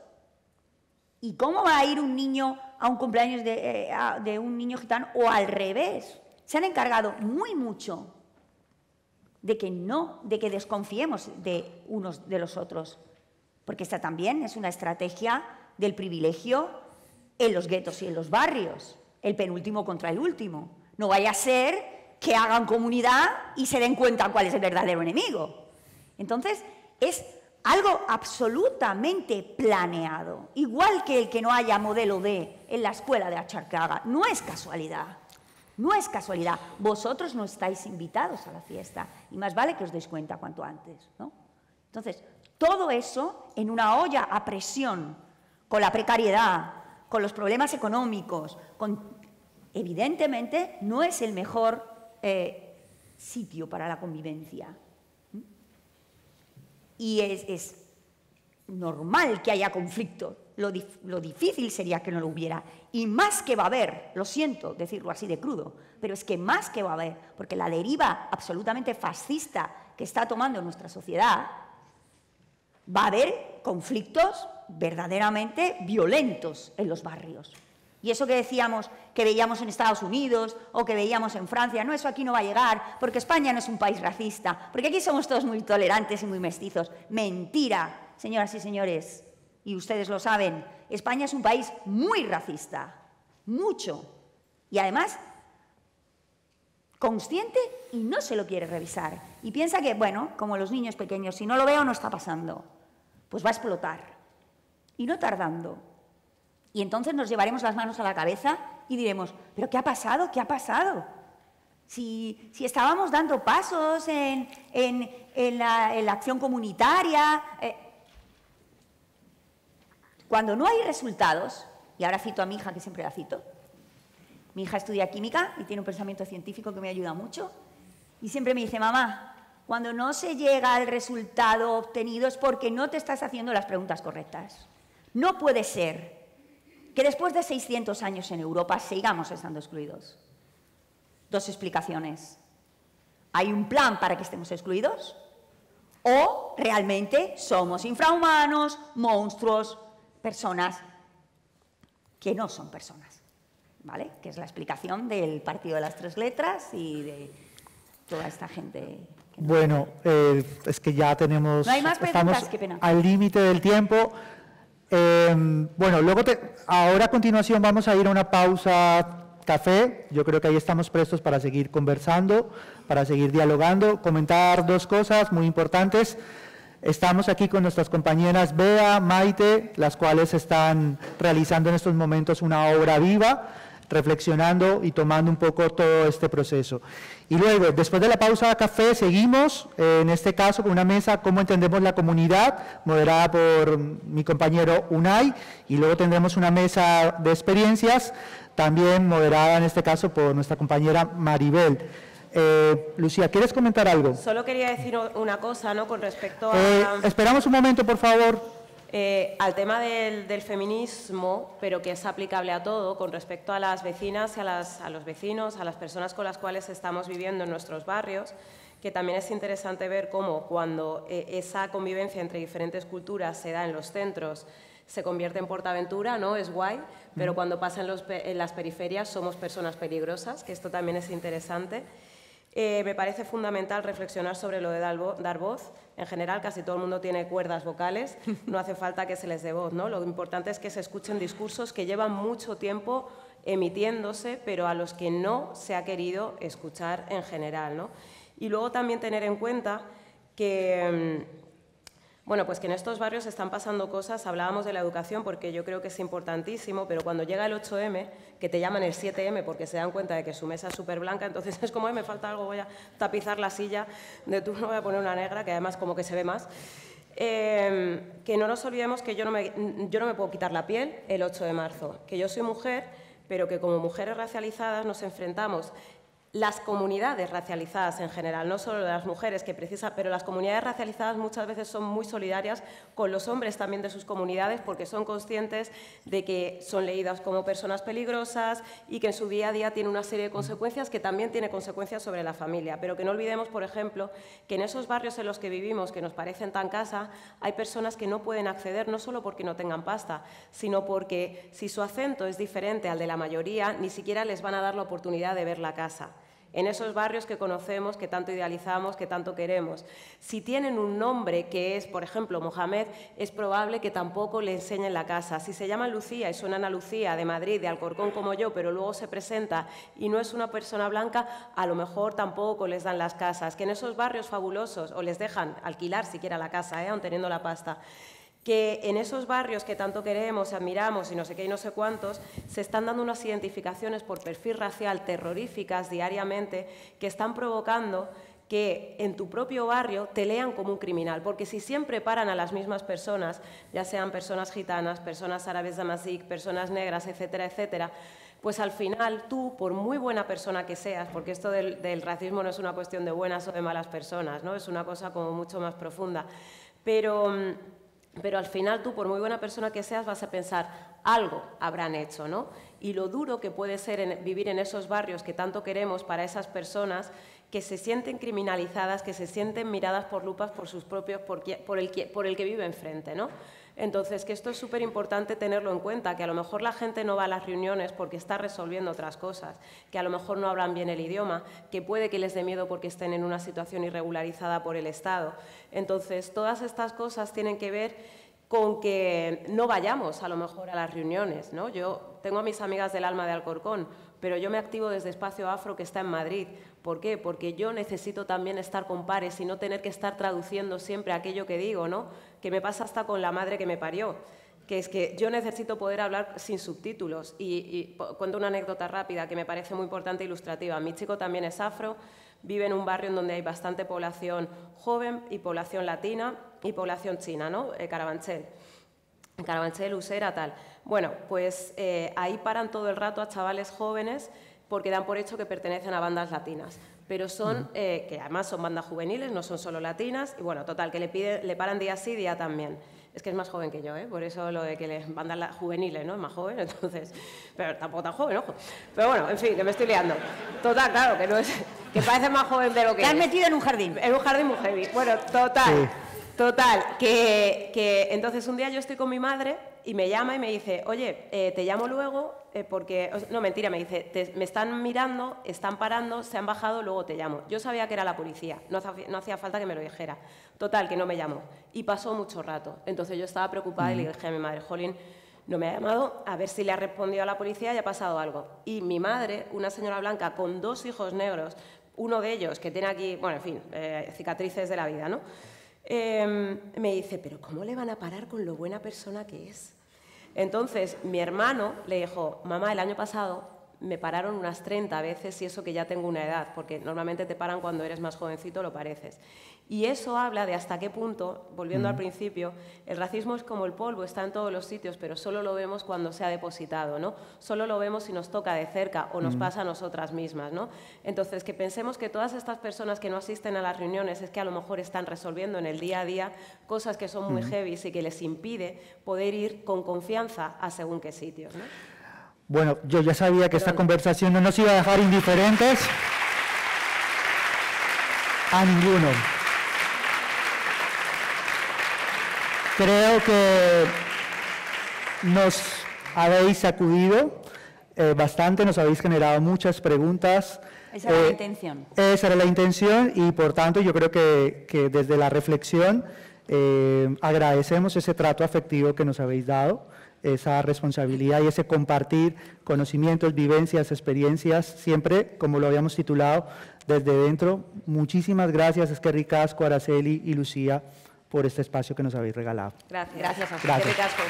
Speaker 2: ¿Y cómo va a ir un niño a un cumpleaños de un niño gitano? O al revés. Se han encargado muy mucho de que desconfiemos de unos de los otros. Porque esta también es una estrategia del privilegio en los guetos y en los barrios. El penúltimo contra el último. No vaya a ser que hagan comunidad y se den cuenta cuál es el verdadero enemigo. Entonces, es algo absolutamente planeado. Igual que el que no haya modelo D en la escuela de Ocharcoaga. No es casualidad. No es casualidad. Vosotros no estáis invitados a la fiesta. Y más vale que os deis cuenta cuanto antes, ¿no? Entonces, todo eso en una olla a presión, con la precariedad, con los problemas económicos, evidentemente no es el mejor sitio para la convivencia. Y es normal que haya conflicto. Lo difícil sería que no lo hubiera. Y más que va a haber, lo siento decirlo así de crudo, pero es que más que va a haber, porque la deriva absolutamente fascista que está tomando nuestra sociedad, va a haber conflictos verdaderamente violentos en los barrios. Y eso que decíamos, que veíamos en Estados Unidos o que veíamos en Francia, no, eso aquí no va a llegar, porque España no es un país racista, porque aquí somos todos muy tolerantes y muy mestizos. Mentira, señoras y señores, y ustedes lo saben, España es un país muy racista, mucho, y además consciente y no se lo quiere revisar. Y piensa que, bueno, como los niños pequeños, si no lo veo no está pasando, pues va a explotar. Y no tardando. Y entonces nos llevaremos las manos a la cabeza y diremos, ¿pero qué ha pasado? ¿Qué ha pasado? Si estábamos dando pasos en la acción comunitaria. Cuando no hay resultados, y ahora cito a mi hija, que siempre la cito, mi hija estudia química y tiene un pensamiento científico que me ayuda mucho, y siempre me dice, mamá, cuando no se llega al resultado obtenido es porque no te estás haciendo las preguntas correctas. No puede ser que después de 600 años en Europa sigamos estando excluidos. Dos explicaciones. ¿Hay un plan para que estemos excluidos? ¿O realmente somos infrahumanos, monstruos, personas que no son personas? ¿Vale? Que es la explicación del Partido de las Tres Letras y de toda esta gente.
Speaker 1: Bueno, es que ya tenemos,
Speaker 2: no hay más preguntas,
Speaker 1: estamos
Speaker 2: qué pena.
Speaker 1: al límite del tiempo. Bueno, luego ahora a continuación vamos a ir a una pausa café. Yo creo que ahí estamos prestos para seguir conversando, para seguir dialogando, comentar dos cosas muy importantes. Estamos aquí con nuestras compañeras Bea, Maite, las cuales están realizando en estos momentos una obra viva, reflexionando y tomando un poco todo este proceso. Y luego, después de la pausa de café, seguimos, en este caso, con una mesa Cómo entendemos la comunidad, moderada por mi compañero Unai, y luego tendremos una mesa de experiencias, también moderada en este caso por nuestra compañera Maribel. Lucía, ¿quieres comentar algo?
Speaker 3: Solo quería decir una cosa, ¿no?, con respecto a...
Speaker 1: Esperamos un momento, por favor.
Speaker 3: Al tema del feminismo, pero que es aplicable a todo, con respecto a las vecinas y a los vecinos, a las personas con las cuales estamos viviendo en nuestros barrios, que también es interesante ver cómo cuando esa convivencia entre diferentes culturas se da en los centros, se convierte en PortAventura, ¿no? Es guay, pero cuando pasa en las periferias somos personas peligrosas, que esto también es interesante. Me parece fundamental reflexionar sobre lo de dar voz. En general, casi todo el mundo tiene cuerdas vocales, no hace falta que se les dé voz, ¿no? Lo importante es que se escuchen discursos que llevan mucho tiempo emitiéndose, pero a los que no se ha querido escuchar en general, ¿no? Y luego también tener en cuenta que... Bueno, pues que en estos barrios están pasando cosas, hablábamos de la educación porque yo creo que es importantísimo, pero cuando llega el 8M, que te llaman el 7M porque se dan cuenta de que su mesa es súper blanca, entonces es como, me falta algo, voy a tapizar la silla de turno, voy a poner una negra, que además como que se ve más. Que no nos olvidemos que yo no me puedo quitar la piel el 8 de marzo, que yo soy mujer, pero que como mujeres racializadas nos enfrentamos las comunidades racializadas en general, no solo las mujeres, pero las comunidades racializadas muchas veces son muy solidarias con los hombres también de sus comunidades porque son conscientes de que son leídas como personas peligrosas y que en su día a día tiene una serie de consecuencias que también tiene consecuencias sobre la familia. Pero que no olvidemos, por ejemplo, que en esos barrios en los que vivimos, que nos parecen tan casa, hay personas que no pueden acceder no solo porque no tengan pasta, sino porque si su acento es diferente al de la mayoría, ni siquiera les van a dar la oportunidad de ver la casa. En esos barrios que conocemos, que tanto idealizamos, que tanto queremos. Si tienen un nombre que es, por ejemplo, Mohamed, es probable que tampoco le enseñen la casa. Si se llama Lucía y suenan a Lucía de Madrid, de Alcorcón como yo, pero luego se presenta y no es una persona blanca, a lo mejor tampoco les dan las casas. Que en esos barrios fabulosos, o les dejan alquilar siquiera la casa, aun teniendo la pasta, que en esos barrios que tanto queremos, admiramos y no sé qué y no sé cuántos, se están dando unas identificaciones por perfil racial terroríficas diariamente que están provocando que en tu propio barrio te lean como un criminal, porque si siempre paran a las mismas personas, ya sean personas gitanas, personas árabes de Amazic, personas negras, etcétera, etcétera, pues al final tú, por muy buena persona que seas, porque esto del racismo no es una cuestión de buenas o de malas personas, ¿no? Es una cosa como mucho más profunda, pero al final tú, por muy buena persona que seas, vas a pensar, algo habrán hecho, ¿no? Y lo duro que puede ser vivir en esos barrios que tanto queremos para esas personas que se sienten criminalizadas, que se sienten miradas por lupas por sus propios, por el que vive enfrente, ¿no? Entonces, que esto es súper importante tenerlo en cuenta, que a lo mejor la gente no va a las reuniones porque está resolviendo otras cosas, que a lo mejor no hablan bien el idioma, que puede que les dé miedo porque estén en una situación irregularizada por el Estado. Entonces, todas estas cosas tienen que ver con que no vayamos a lo mejor a las reuniones, ¿no? Yo tengo a mis amigas del Alma de Alcorcón, pero yo me activo desde Espacio Afro, que está en Madrid. ¿Por qué? Porque yo necesito también estar con pares y no tener que estar traduciendo siempre aquello que digo, ¿no? Que me pasa hasta con la madre que me parió, que es que yo necesito poder hablar sin subtítulos. Y cuento una anécdota rápida que me parece muy importante e ilustrativa. Mi chico también es afro, vive en un barrio en donde hay bastante población joven y población latina y población china, ¿no? Carabanchel, Usera, tal. Bueno, pues ahí paran todo el rato a chavales jóvenes porque dan por hecho que pertenecen a bandas latinas. Pero son, que además son bandas juveniles, no son solo latinas, y bueno, total, que le paran día sí, día también. Es que es más joven que yo, por eso lo de que les bandas juveniles, ¿no? Es más joven, entonces, pero tampoco tan joven, ojo. Pero bueno, en fin, que me estoy liando. Total, claro, que no es, que parece más joven de lo que
Speaker 2: Te has
Speaker 3: es.
Speaker 2: metido en un jardín.
Speaker 3: En un jardín muy heavy. Bueno, total.
Speaker 1: Sí.
Speaker 3: Total, que entonces un día yo estoy con mi madre y me llama y me dice, oye, te llamo luego porque... No, mentira, me dice, me están mirando, están parando, se han bajado, luego te llamo. Yo sabía que era la policía, no hacía falta que me lo dijera. Total, que no me llamó. Y pasó mucho rato. Entonces yo estaba preocupada y le dije a mi madre, jolín, no me ha llamado, a ver si le ha respondido a la policía y ha pasado algo. Y mi madre, una señora blanca con 2 hijos negros, uno de ellos que tiene aquí, bueno, en fin, cicatrices de la vida, ¿no? Me dice, pero ¿cómo le van a parar con lo buena persona que es? Entonces, mi hermano le dijo, mamá, el año pasado me pararon unas 30 veces y eso que ya tengo una edad, porque normalmente te paran cuando eres más jovencito, lo pareces. Y eso habla de hasta qué punto, volviendo al principio, el racismo es como el polvo, está en todos los sitios, pero solo lo vemos cuando se ha depositado, ¿no? Solo lo vemos si nos toca de cerca o nos pasa a nosotras mismas, ¿no? Entonces, que pensemos que todas estas personas que no asisten a las reuniones es que a lo mejor están resolviendo en el día a día cosas que son muy heavy y que les impide poder ir con confianza a según qué sitios, ¿no?
Speaker 1: Bueno, yo ya sabía que esta conversación no nos iba a dejar indiferentes a ninguno. Creo que nos habéis sacudido bastante, nos habéis generado muchas preguntas.
Speaker 2: Esa era la intención.
Speaker 1: Esa era la intención y, por tanto, yo creo que desde la reflexión agradecemos ese trato afectivo que nos habéis dado, esa responsabilidad y ese compartir conocimientos, vivencias, experiencias, siempre, como lo habíamos titulado, desde dentro. Muchísimas gracias, Esquerri Casco, Araceli y Lucía, por este espacio que nos habéis regalado.
Speaker 3: Gracias.
Speaker 2: Gracias a
Speaker 1: Gracias.
Speaker 3: Esquerri Casco.